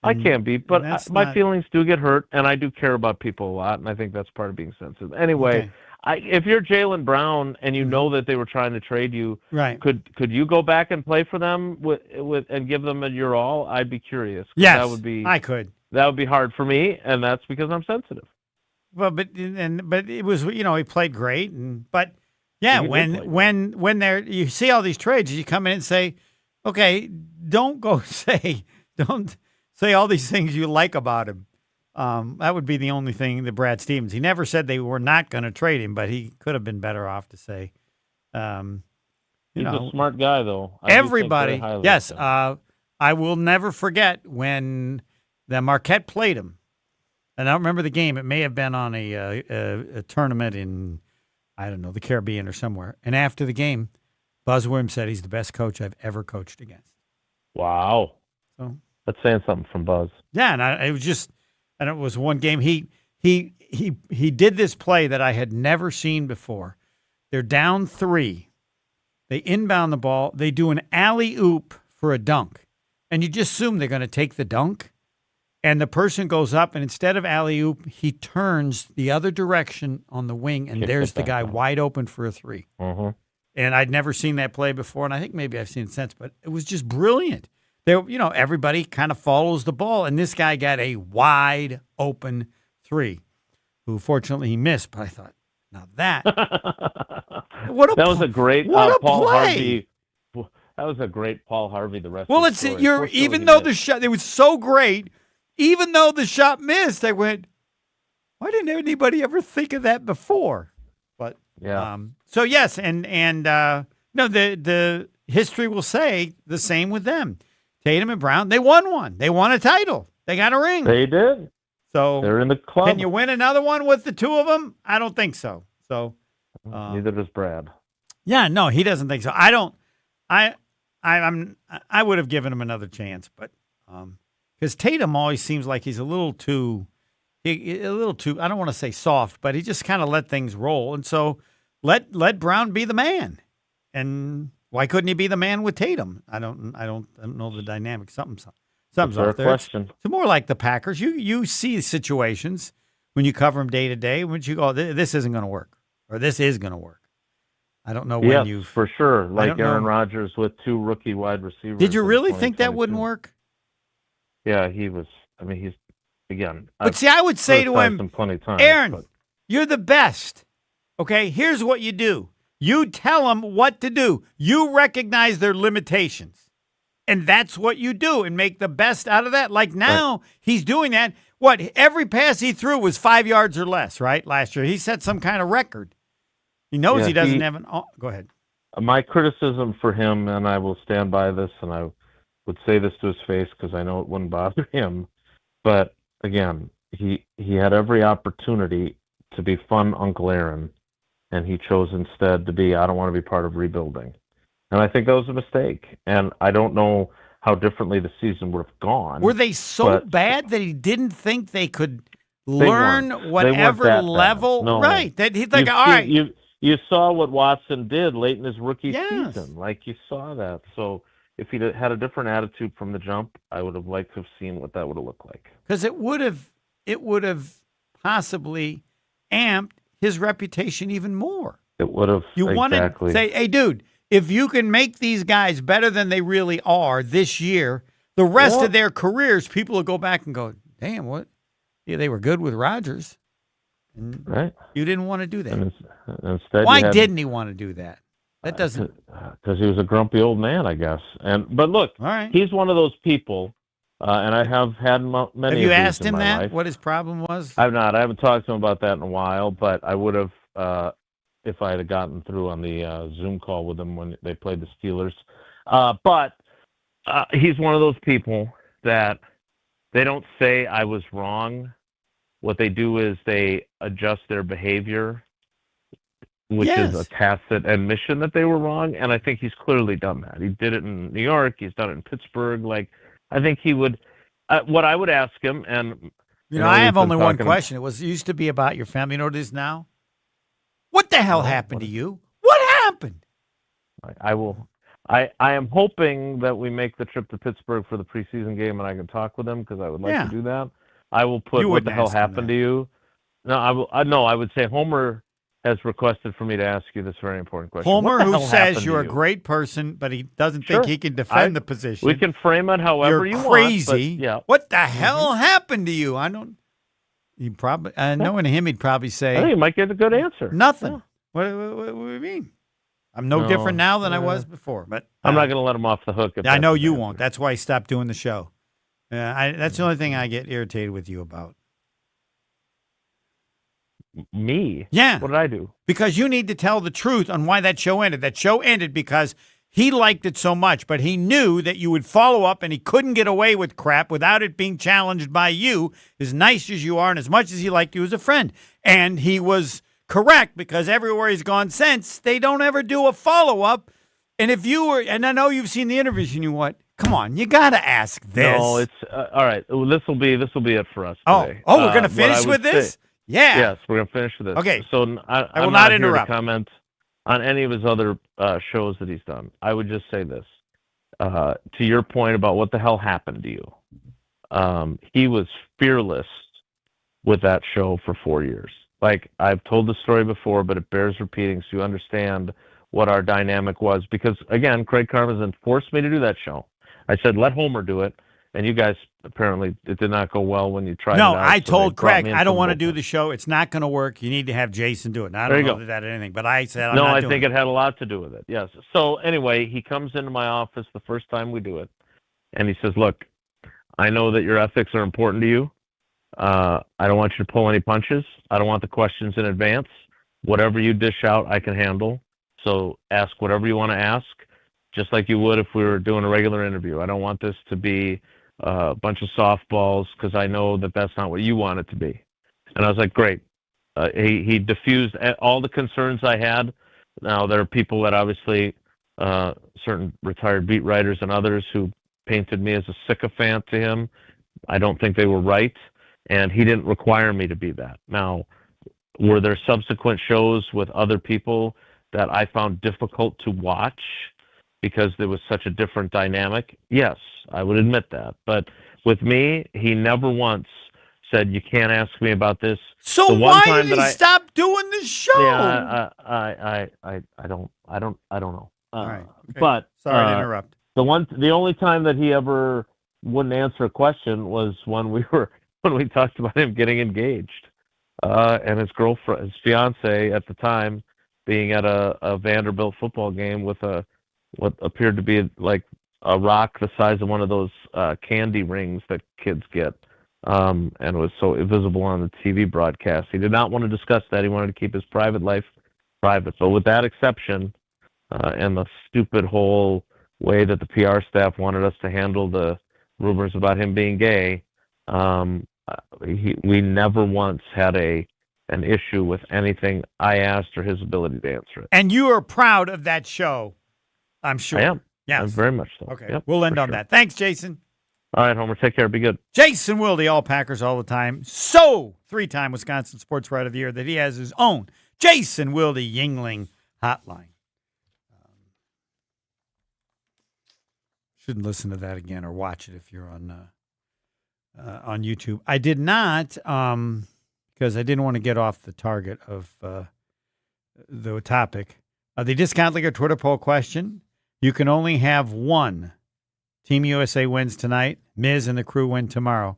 Speaker 12: I can be, but my feelings do get hurt, and I do care about people a lot, and I think that's part of being sensitive. Anyway, if you're Jaylen Brown and you know that they were trying to trade you,
Speaker 1: right?
Speaker 12: Could you go back and play for them with and give them your all? I'd be curious.
Speaker 1: Yes,
Speaker 12: that would be.
Speaker 1: I could.
Speaker 12: That would be hard for me, and that's because I'm sensitive.
Speaker 1: Well, but it was he played great, but when you see all these trades, you come in and say, okay, don't say all these things you like about him. That would be the only thing that Brad Stevens. He never said they were not going to trade him, but he could have been better off to say,
Speaker 12: He's a smart guy, though.
Speaker 1: Everybody, yes. I will never forget when the Marquette played him. And I don't remember the game. It may have been on a tournament in, I don't know, the Caribbean or somewhere. And after the game, Buzz Williams said he's the best coach I've ever coached against.
Speaker 12: Wow.
Speaker 1: So
Speaker 12: that's saying something from Buzz.
Speaker 1: Yeah, and it was one game. He did this play that I had never seen before. They're down 3. They inbound the ball. They do an alley-oop for a dunk. And you just assume they're going to take the dunk. And the person goes up, and instead of alley-oop, he turns the other direction on the wing, and there's the guy wide open for a 3.
Speaker 12: Mm-hmm.
Speaker 1: And I'd never seen that play before, and I think maybe I've seen it since, but it was just brilliant. Everybody kind of follows the ball, and this guy got a wide open 3, who fortunately he missed, but I thought, now that
Speaker 12: that was a great
Speaker 1: Paul
Speaker 12: Harvey. That was a great Paul Harvey. The rest.
Speaker 1: Well,
Speaker 12: of the story.
Speaker 1: Even though the shot, it was so great, even though the shot missed, I went, why didn't anybody ever think of that before? But
Speaker 12: yeah.
Speaker 1: So yes, and no, the history will say the same with them. Tatum and Brown, they won one. They won a title. They got a ring.
Speaker 12: They did.
Speaker 1: So
Speaker 12: they're in the club.
Speaker 1: Can you win another one with the two of them? I don't think so. So
Speaker 12: neither does Brad.
Speaker 1: Yeah, no, he doesn't think so. I don't. I would have given him another chance, but because Tatum always seems like he's a little too. I don't want to say soft, but he just kind of let things roll, and so let Brown be the man. And why couldn't he be the man with Tatum? I don't know the dynamic. Something's off there.
Speaker 12: Question.
Speaker 1: It's more like the Packers. You see situations when you cover them day to day, when you go, this isn't going to work, or this is going to work. I don't know when you
Speaker 12: for sure. Like Aaron Rodgers with 2 rookie wide receivers.
Speaker 1: Did you really think that wouldn't work?
Speaker 12: Yeah, he was. I mean, he's again.
Speaker 1: But see, I would say to him,
Speaker 12: times,
Speaker 1: Aaron, you're the best. Okay, here's what you do. You tell them what to do. You recognize their limitations. And that's what you do and make the best out of that. Like now, he's doing that. What? Every pass he threw was 5 yards or less, right? Last year. He set some kind of record. He knows he doesn't have an... go ahead.
Speaker 12: My criticism for him, and I will stand by this, and I would say this to his face because I know it wouldn't bother him. But again, he had every opportunity to be fun Uncle Aaron, and he chose instead to be, I don't want to be part of rebuilding. And I think that was a mistake. And I don't know how differently the season would have gone.
Speaker 1: Were they so bad that he didn't think they could learn whatever level?
Speaker 12: No.
Speaker 1: Right. That he's like, all right.
Speaker 12: You saw what Watson did late in his rookie season. Like, you saw that. So if he'd had a different attitude from the jump, I would have liked to have seen what that would have looked like.
Speaker 1: Because it would have possibly amped his reputation even more.
Speaker 12: It would have.
Speaker 1: You want to say, hey, dude, if you can make these guys better than they really are this year, the rest of their careers, people will go back and go, damn, what? Yeah, they were good with Rodgers. And
Speaker 12: right.
Speaker 1: You didn't want to do that.
Speaker 12: And instead,
Speaker 1: why didn't he want to do that? That doesn't.
Speaker 12: Because he was a grumpy old man, I guess. But look,
Speaker 1: all right.
Speaker 12: He's one of those people, and I have had many.
Speaker 1: Have you asked him
Speaker 12: that?
Speaker 1: What his problem was?
Speaker 12: I've not. I haven't talked to him about that in a while, but I would have if I had gotten through on the Zoom call with him when they played the Steelers. But he's one of those people that they don't say I was wrong. What they do is they adjust their behavior, which is a tacit admission that they were wrong. And I think he's clearly done that. He did it in New York. He's done it in Pittsburgh. Like, I think he would. What I would ask him, and
Speaker 1: I have only one question. It used to be about your family. You know what it is now? What the hell happened to you? What happened?
Speaker 12: I will. I am hoping that we make the trip to Pittsburgh for the preseason game, and I can talk with him because I would like to do that. I will put what the hell happened to you. No, I will. I would say Homer has requested for me to ask you this very important question.
Speaker 1: Homer, who says you're a great person, but he doesn't think he can defend the position.
Speaker 12: We can frame it however you want.
Speaker 1: You're crazy.
Speaker 12: Yeah.
Speaker 1: What the hell happened to you? I don't. He probably, knowing him, he'd probably say.
Speaker 12: I think he might get a good answer.
Speaker 1: Nothing. Yeah. What do you mean? I'm no different now than I was before. But
Speaker 12: I'm not going to let him off the hook.
Speaker 1: I know you won't. That's why I stopped doing the show. That's the only thing I get irritated with you about.
Speaker 12: Me?
Speaker 1: Yeah.
Speaker 12: What did I do?
Speaker 1: Because you need to tell the truth on why that show ended. That show ended because he liked it so much, but he knew that you would follow up and he couldn't get away with crap without it being challenged by you, as nice as you are and as much as he liked you as a friend. And he was correct, because everywhere he's gone since, they don't ever do a follow-up. And if you were, and I know you've seen the interviews, and you what? Come on, you got to ask this.
Speaker 12: No, it's all right. This will be it for us today.
Speaker 1: Oh, we're going to finish with this? Yeah.
Speaker 12: Yes, we're going to finish with this.
Speaker 1: Okay.
Speaker 12: So
Speaker 1: I will not interrupt.
Speaker 12: Here to comment on any of his other shows that he's done. I would just say this. To your point about what the hell happened to you, he was fearless with that show for 4 years. Like, I've told the story before, but it bears repeating so you understand what our dynamic was. Because, again, Craig Karmazin forced me to do that show. I said, let Homer do it. And you guys, apparently, it did not go well when you tried it out.
Speaker 1: No, I told Craig, I don't want to
Speaker 12: bullpen.
Speaker 1: do the show. It's not going to work. You need to have Jason do it. And I don't know that anything, but I said I'm
Speaker 12: no,
Speaker 1: not
Speaker 12: I
Speaker 1: doing
Speaker 12: think it had a lot to do with it. Yes. So anyway, he comes into my office the first time we do it, and he says, look, I know that your ethics are important to you. I don't want you to pull any punches. I don't want the questions in advance. Whatever you dish out, I can handle. So ask whatever you want to ask, just like you would if we were doing a regular interview. I don't want this to be a bunch of softballs, because I know that that's not what you want it to be. And I was like, great. He diffused all the concerns I had. Now, there are people that obviously, certain retired beat writers and others who painted me as a sycophant to him. I don't think they were right, and he didn't require me to be that. Now, were there subsequent shows with other people that I found difficult to watch because there was such a different dynamic? Yes, I would admit that. But with me, he never once said, you can't ask me about this.
Speaker 1: So why did he stop doing the show?
Speaker 12: Yeah, I don't know.
Speaker 1: All right. Okay.
Speaker 12: But
Speaker 1: sorry to interrupt.
Speaker 12: The only time that he ever wouldn't answer a question was when we talked about him getting engaged, and his girlfriend, his fiance at the time, being at a Vanderbilt football game with what appeared to be like a rock the size of one of those candy rings that kids get, and it was so visible on the TV broadcast. He did not want to discuss that. He wanted to keep his private life private. But with that exception, and the stupid whole way that the PR staff wanted us to handle the rumors about him being gay, we never once had an issue with anything I asked or his ability to answer it.
Speaker 1: And you are proud of that show, I'm sure.
Speaker 12: I am.
Speaker 1: Yes.
Speaker 12: I'm very much so.
Speaker 1: Okay.
Speaker 12: Yep,
Speaker 1: we'll end on that. Thanks, Jason.
Speaker 12: All right, Homer. Take care. Be good.
Speaker 1: Jason Wilde, all Packers all the time. So, 3-time Wisconsin Sports Writer of the Year, that he has his own Jason Wilde Yingling hotline. Shouldn't listen to that again or watch it if you're on YouTube. I did not, because I didn't want to get off the target of the topic. The Discount League Twitter poll question. You can only have one. Team USA wins tonight. Miz and the crew win tomorrow.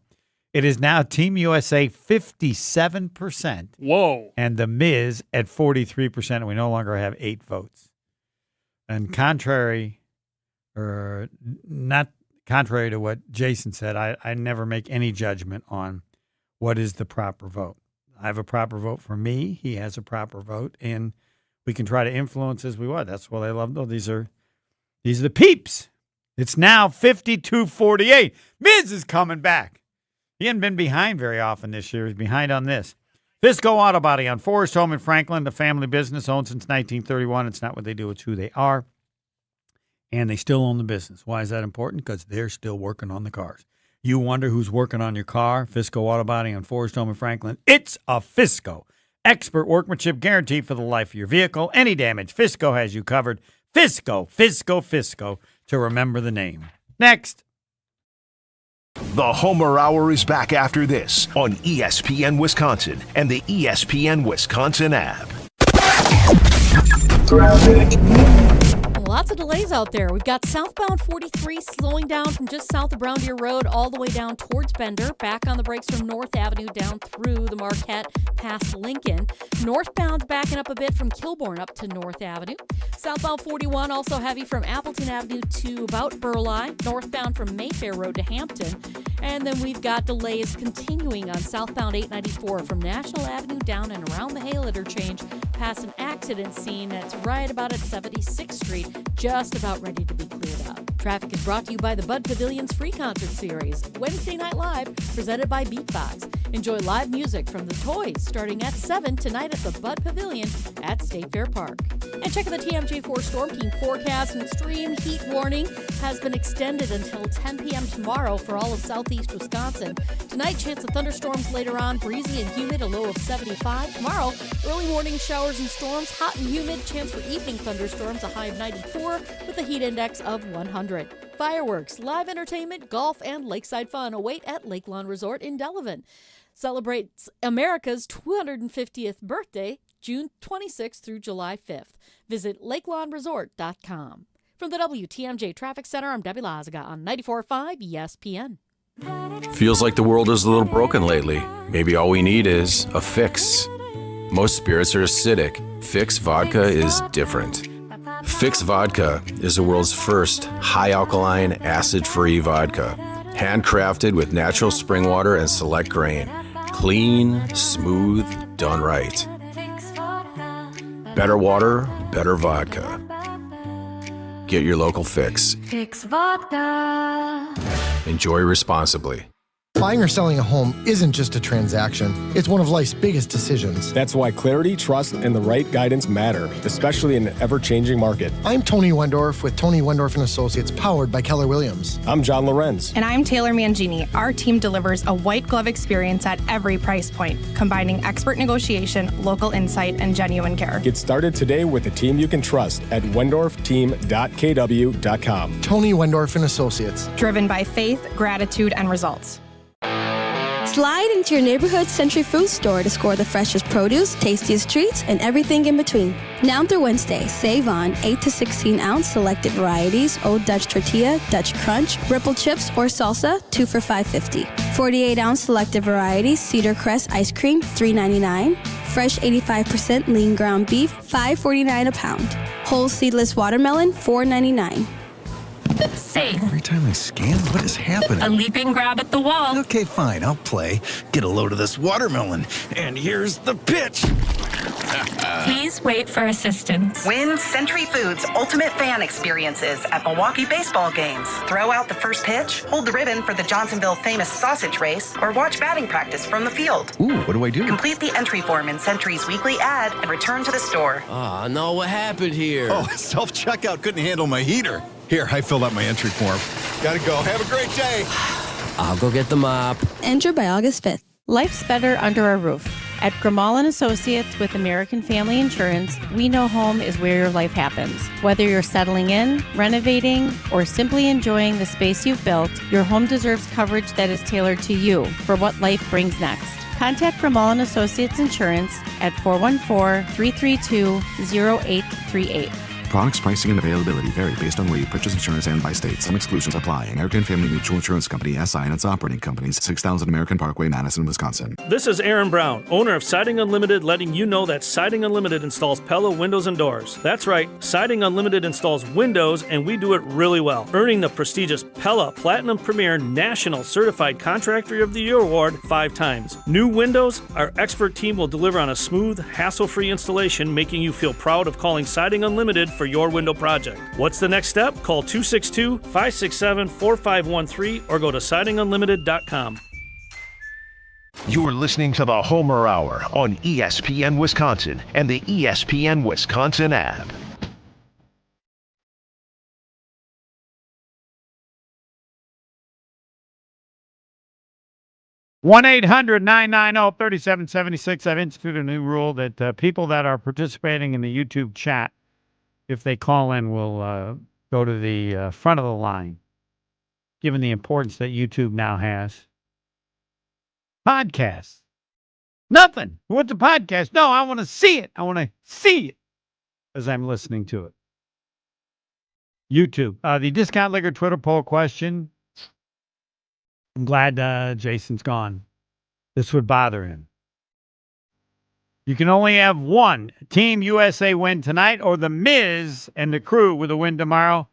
Speaker 1: It is now Team USA 57%.
Speaker 3: Whoa.
Speaker 1: And the Miz at 43%. And we no longer have 8 votes. And contrary to what Jason said, I never make any judgment on what is the proper vote. I have a proper vote for me. He has a proper vote. And we can try to influence as we want. That's what I love. No, these are the peeps. It's now 52-48. Miz is coming back. He hadn't been behind very often this year. He's behind on this. Fisco Auto Body on Forest Home in Franklin, the family business owned since 1931. It's not what they do, it's who they are. And they still own the business. Why is that important? Because they're still working on the cars. You wonder who's working on your car? Fisco Auto Body on Forest Home in Franklin. It's a Fisco. Expert workmanship guaranteed for the life of your vehicle. Any damage, Fisco has you covered. Fisco, Fisco, Fisco, to remember the name. Next.
Speaker 4: The Homer Hour is back after this on ESPN Wisconsin and the ESPN Wisconsin app.
Speaker 5: lots of delays out there. We've got southbound 43 slowing down from just south of Brown Deer Road all the way down towards Bender. Back on the brakes from North Avenue down through the Marquette past Lincoln. Northbound backing up a bit from Kilbourne up to North Avenue. Southbound 41 also heavy from Appleton Avenue to about Burleigh. Northbound from Mayfair Road to Hampton. And then we've got delays continuing on southbound 894 from National Avenue down and around the Hale interchange past an accident scene that's right about at 76th Street, just about ready to be cleared up. Traffic is brought to you by the Bud Pavilion's free concert series, Wednesday Night Live, presented by Beatbox. Enjoy live music from The Toys starting at 7 tonight at the Bud Pavilion at State Fair Park. And check out the TMJ4 Storm Team forecast. An extreme heat warning has been extended until 10 p.m. tomorrow for all of southeast Wisconsin. Tonight, chance of thunderstorms later on, breezy and humid, a low of 75. Tomorrow, early morning showers and storms, hot and humid, chance for evening thunderstorms, a high of 94 with a heat index of 100. Fireworks, live entertainment, golf, and lakeside fun await at Lake Lawn Resort in Delavan. Celebrates America's 250th birthday, June 26th through July 5th. Visit lakelawnresort.com. From the WTMJ Traffic Center, I'm Debbie Lazaga on 94.5 ESPN.
Speaker 13: Feels like the world is a little broken lately. Maybe all we need is a fix. Most spirits are acidic. Fix Vodka is different. Fix Vodka is the world's first high-alkaline, acid-free vodka. Handcrafted with natural spring water and select grain. Clean, smooth, done right. Better water, better vodka. Get your local Fix.
Speaker 14: Fix Vodka.
Speaker 13: Enjoy responsibly.
Speaker 15: Buying or selling a home isn't just a transaction. It's one of life's biggest decisions.
Speaker 16: That's why clarity, trust, and the right guidance matter, especially in an ever-changing market.
Speaker 15: I'm Tony Wendorf with Tony Wendorf & Associates, powered by Keller Williams.
Speaker 16: I'm John Lorenz.
Speaker 17: And I'm Taylor Mangini. Our team delivers a white glove experience at every price point, combining expert negotiation, local insight, and genuine care.
Speaker 16: Get started today with a team you can trust at wendorfteam.kw.com.
Speaker 15: Tony Wendorf & Associates.
Speaker 17: Driven by faith, gratitude, and results.
Speaker 18: Slide into your neighborhood Century Food Store to score the freshest produce, tastiest treats, and everything in between. Now through Wednesday, save on 8 to 16 ounce selected varieties, Old Dutch Tortilla, Dutch Crunch, Ripple Chips, or Salsa, 2 for $5.50. 48 ounce selected varieties, Cedar Crest Ice Cream, $3.99. Fresh 85% lean ground beef, $5.49 a pound. Whole seedless watermelon, $4.99.
Speaker 14: Safe.
Speaker 10: Every time I scan, what is happening?
Speaker 14: A leaping grab at the wall.
Speaker 10: Okay, fine, I'll play. Get a load of this watermelon. And here's the pitch.
Speaker 14: Please wait for assistance.
Speaker 19: Win Century Foods Ultimate Fan Experiences at Milwaukee baseball games. Throw out the first pitch, hold the ribbon for the Johnsonville famous sausage race, or watch batting practice from the field.
Speaker 10: Ooh, what do I do?
Speaker 19: Complete the entry form in Century's weekly ad and return to the store.
Speaker 20: Oh, no, what happened here?
Speaker 10: Oh, self-checkout couldn't handle my heater. Here, I filled out my entry form. Gotta go. Have a great day.
Speaker 20: I'll go get the mop.
Speaker 18: Enter by August 5th.
Speaker 21: Life's better under a roof. At Grimal & Associates with American Family Insurance, we know home is where your life happens. Whether you're settling in, renovating, or simply enjoying the space you've built, your home deserves coverage that is tailored to you for what life brings next. Contact Grimal & Associates Insurance at 414-332-0838.
Speaker 22: Products, pricing, and availability vary based on where you purchase insurance and by state. Some exclusions apply. American Family Mutual Insurance Company, SI, and its operating companies, 6000 American Parkway, Madison, Wisconsin.
Speaker 23: This is Aaron Brown, owner of Siding Unlimited, letting you know that Siding Unlimited installs Pella windows and doors. That's right, Siding Unlimited installs windows, and we do it really well, earning the prestigious Pella Platinum Premier National Certified Contractor of the Year Award 5 times. New windows, our expert team will deliver on a smooth, hassle-free installation, making you feel proud of calling Siding Unlimited for your window project. What's the next step? Call 262-567-4513 or go to sidingunlimited.com.
Speaker 4: You're listening to the Homer Hour on ESPN Wisconsin and the ESPN Wisconsin app.
Speaker 1: One 1-800-990-3776. I've instituted a new rule that people that are participating in the YouTube chat, if they call in, will go to the front of the line, given the importance that YouTube now has. Podcasts. Nothing. What's a podcast? No, I want to see it. I want to see it as I'm listening to it. YouTube. The Discount Liquor Twitter poll question. I'm glad Jason's gone. This would bother him. You can only have one Team USA win tonight or the Miz and the crew with a win tomorrow.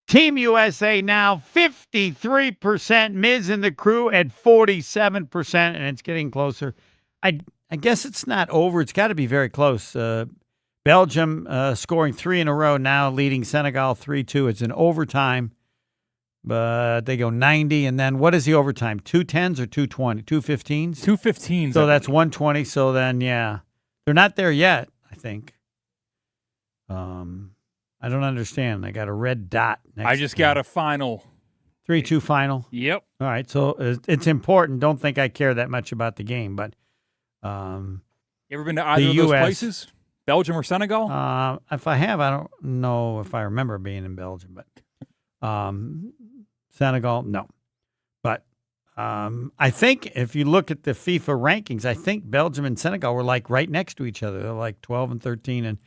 Speaker 1: Team USA now 53%, Miz and the crew at 47%, and it's getting closer. I guess it's not over. It's got to be very close. Belgium scoring 3 in a row now, leading Senegal 3-2. It's an overtime, but they go 90, and then what is the overtime? 2 10s or 2 20? 2 15s?
Speaker 3: 2 15s.
Speaker 1: So that's 120. So then, yeah. They're not there yet, I think. I don't understand. I got a red dot next
Speaker 3: I just got a final.
Speaker 1: 3-2 final?
Speaker 3: Yep.
Speaker 1: All right, so it's important. Don't think I care that much about the game, but
Speaker 3: you ever been to either of those places? Belgium or Senegal?
Speaker 1: If I have, I don't know if I remember being in Belgium, but Senegal, no. But I think if you look at the FIFA rankings, I think Belgium and Senegal were like right next to each other. They're like 12 and 13, and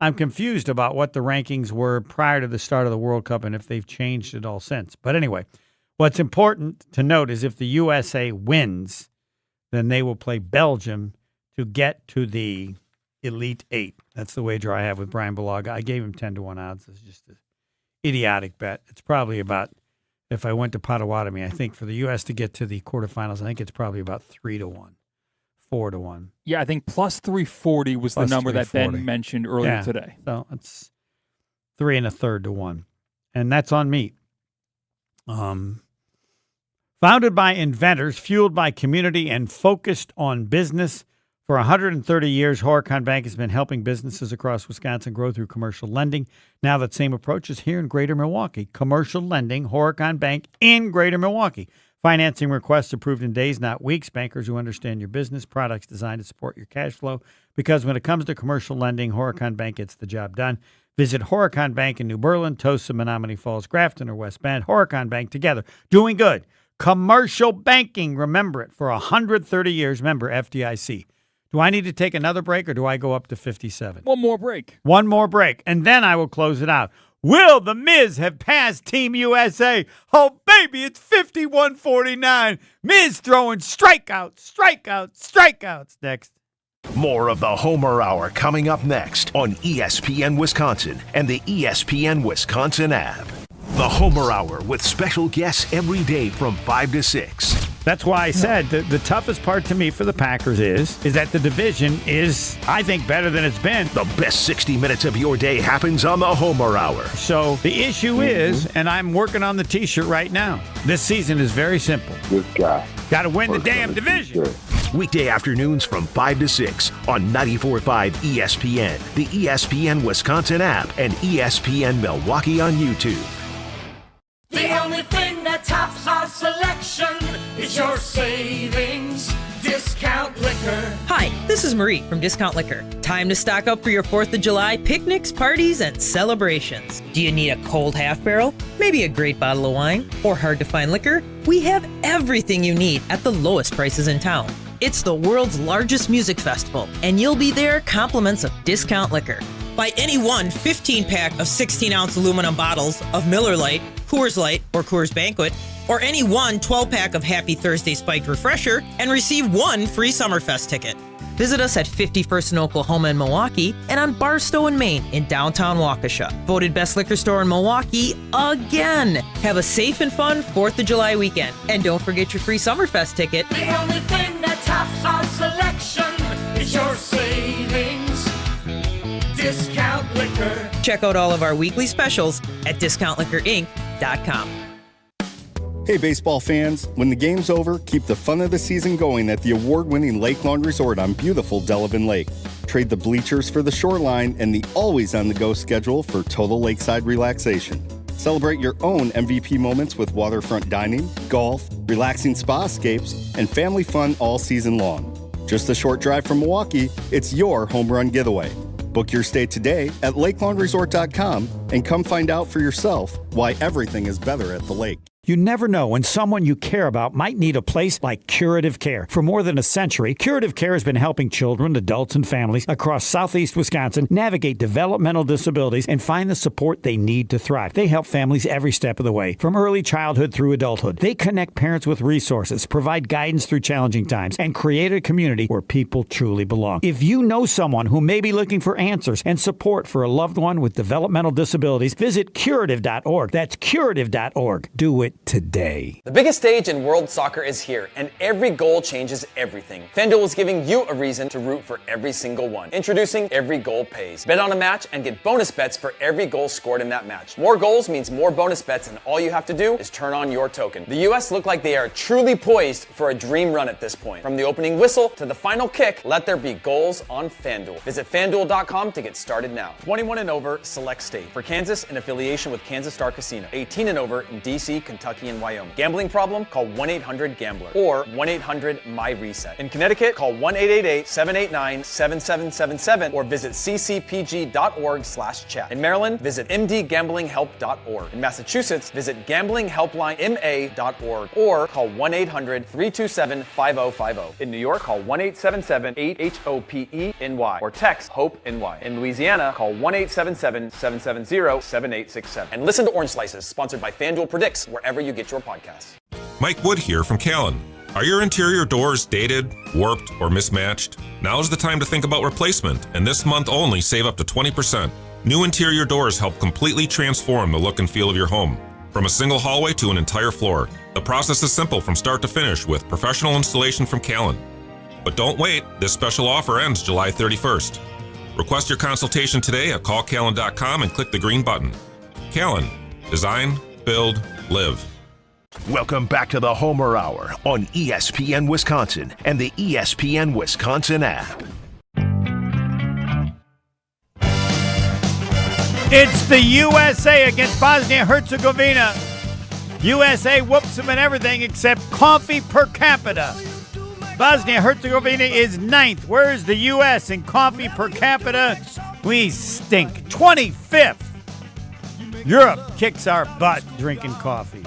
Speaker 1: I'm confused about what the rankings were prior to the start of the World Cup and if they've changed it all since. But anyway, what's important to note is if the USA wins, then they will play Belgium to get to the Elite Eight. That's the wager I have with Brian Balaga. I gave him 10-1 odds. It's just an idiotic bet. It's probably about, if I went to Potawatomi, I think for the U.S. to get to the quarterfinals, I think it's probably about 3-1, 4-1.
Speaker 3: Yeah, I think plus 340 was the number that Ben mentioned earlier today.
Speaker 1: So it's 3 1/3 to 1. And that's on meat. Founded by inventors, fueled by community, and focused on business. For 130 years, Horicon Bank has been helping businesses across Wisconsin grow through commercial lending. Now that same approach is here in Greater Milwaukee. Commercial lending, Horicon Bank in Greater Milwaukee. Financing requests approved in days, not weeks. Bankers who understand your business, products designed to support your cash flow. Because when it comes to commercial lending, Horicon Bank gets the job done. Visit Horicon Bank in New Berlin, Tosa, Menominee Falls, Grafton, or West Bend. Horicon Bank together, doing good. Commercial banking, remember it, for 130 years. Member FDIC. Do I need to take another break or do I go up to 57?
Speaker 3: One more break.
Speaker 1: One more break, and then I will close it out. Will the Miz have passed Team USA? Oh, baby, it's 51-49. Miz throwing strikeouts next.
Speaker 4: More of the Homer Hour coming up next on ESPN Wisconsin and the ESPN Wisconsin app. The Homer Hour with special guests every day from 5 to 6.
Speaker 1: That's why I said the toughest part to me for the Packers is that the division is, I think, better than it's been.
Speaker 4: The best 60 minutes of your day happens on the Homer Hour.
Speaker 1: So the issue is, and I'm working on the T-shirt right now, this season is very simple.
Speaker 2: This guy.
Speaker 1: Got to win the damn division.
Speaker 4: Weekday afternoons from 5 to 6 on 94.5 ESPN, the ESPN Wisconsin app, and ESPN Milwaukee on YouTube.
Speaker 6: The only thing that tops our selection is your savings discount liquor.
Speaker 7: Hi, this is Marie from Discount Liquor. Time to stock up for your 4th of July picnics, parties, and celebrations. Do you need a cold half barrel? Maybe a great bottle of wine? Or hard to find liquor? We have everything you need at the lowest prices in town. It's the world's largest music festival, and you'll be there compliments of Discount Liquor. Buy any one 15-pack of 16-ounce aluminum bottles of Miller Lite, Coors Light, or Coors Banquet, or any one 12-pack of Happy Thursday Spiked Refresher, and receive one free Summerfest ticket. Visit us at 51st in Oklahoma and Milwaukee, and on Barstow in Maine in downtown Waukesha. Voted best liquor store in Milwaukee again. Have a safe and fun 4th of July weekend, and don't forget your free Summerfest ticket.
Speaker 6: The only thing that tops our selection is your savings discount liquor.
Speaker 7: Check out all of our weekly specials at discountliquorinc.com.
Speaker 24: Hey baseball fans, when the game's over, keep the fun of the season going at the award-winning Lake Lawn Resort on beautiful Delavan Lake. Trade the bleachers for the shoreline and the always-on-the-go schedule for total lakeside relaxation. Celebrate your own MVP moments with waterfront dining, golf, relaxing spa escapes, and family fun all season long. Just a short drive from Milwaukee, it's your home run getaway. Book your stay today at LakeLawnResort.com and come find out for yourself why everything is better at the lake.
Speaker 1: You never know when someone you care about might need a place like Curative Care. For more than a century, Curative Care has been helping children, adults, and families across southeast Wisconsin navigate developmental disabilities and find the support they need to thrive. They help families every step of the way, from early childhood through adulthood. They connect parents with resources, provide guidance through challenging times, and create a community where people truly belong. If you know someone who may be looking for answers and support for a loved one with developmental disabilities, visit curative.org. That's curative.org. Do it today.
Speaker 2: The biggest stage in world soccer is here, and every goal changes everything. FanDuel is giving you a reason to root for every single one. Introducing Every Goal Pays. Bet on a match and get bonus bets for every goal scored in that match. More goals means more bonus bets, and all you have to do is turn on your token. The U.S. look like they are truly poised for a dream run at this point. From the opening whistle to the final kick, let there be goals on FanDuel. Visit FanDuel.com to get started now. 21 and over, select state. For Kansas, in affiliation with Kansas Star Casino. 18 and over in D.C., Kentucky, and Wyoming. Gambling problem? Call 1-800-GAMBLER or 1-800-MY-RESET. In Connecticut, call 1-888-789-7777 or visit ccpg.org/chat. In Maryland, visit mdgamblinghelp.org. In Massachusetts, visit gamblinghelplinema.org or call 1-800-327-5050. In New York, call 1-877-8-HOPE-NY or text HOPE-NY. In Louisiana, call 1-877-770-7867. And listen to Orange Slices, sponsored by FanDuel Predicts, wherever you get your podcasts.
Speaker 8: Mike Wood here from Callan. Are your interior doors dated, warped, or mismatched? Now's the time to think about replacement, and this month only save up to 20%. New interior doors help completely transform the look and feel of your home. From a single hallway to an entire floor, the process is simple from start to finish with professional installation from Callan. But don't wait, this special offer ends July 31st. Request your consultation today at callcallan.com and click the green button. Callan. Design, build, live.
Speaker 4: Welcome back to the Homer Hour on ESPN Wisconsin and the ESPN Wisconsin app.
Speaker 1: It's the USA against Bosnia-Herzegovina. USA whoops them in everything except coffee per capita. Bosnia-Herzegovina is 9th. Where's the U.S. in coffee per capita? We stink. 25th. Europe kicks our butt drinking coffee.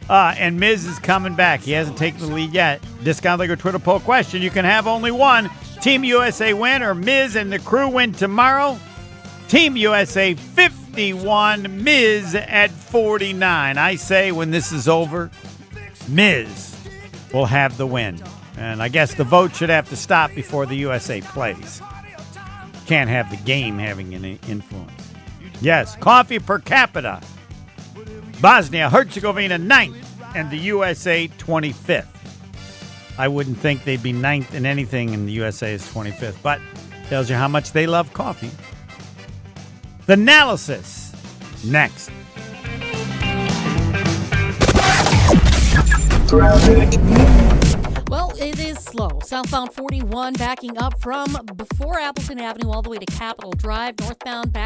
Speaker 1: And Miz is coming back. He hasn't taken the lead yet. Discount Liquor Twitter poll question. You can have only one. Team USA win or Miz and the crew win tomorrow. Team USA 51, Miz at 49. I say when this is over, Miz will have the win. And I guess the vote should have to stop before the USA plays. Can't have the game having an influence. Yes, coffee per capita. Bosnia-Herzegovina 9th and the USA 25th. I wouldn't think they'd be 9th in anything and the USA is 25th, but tells you how much they love coffee. The analysis next.
Speaker 5: Well, it is slow. Southbound 41 backing up from before Appleton Avenue all the way to Capitol Drive. Northbound back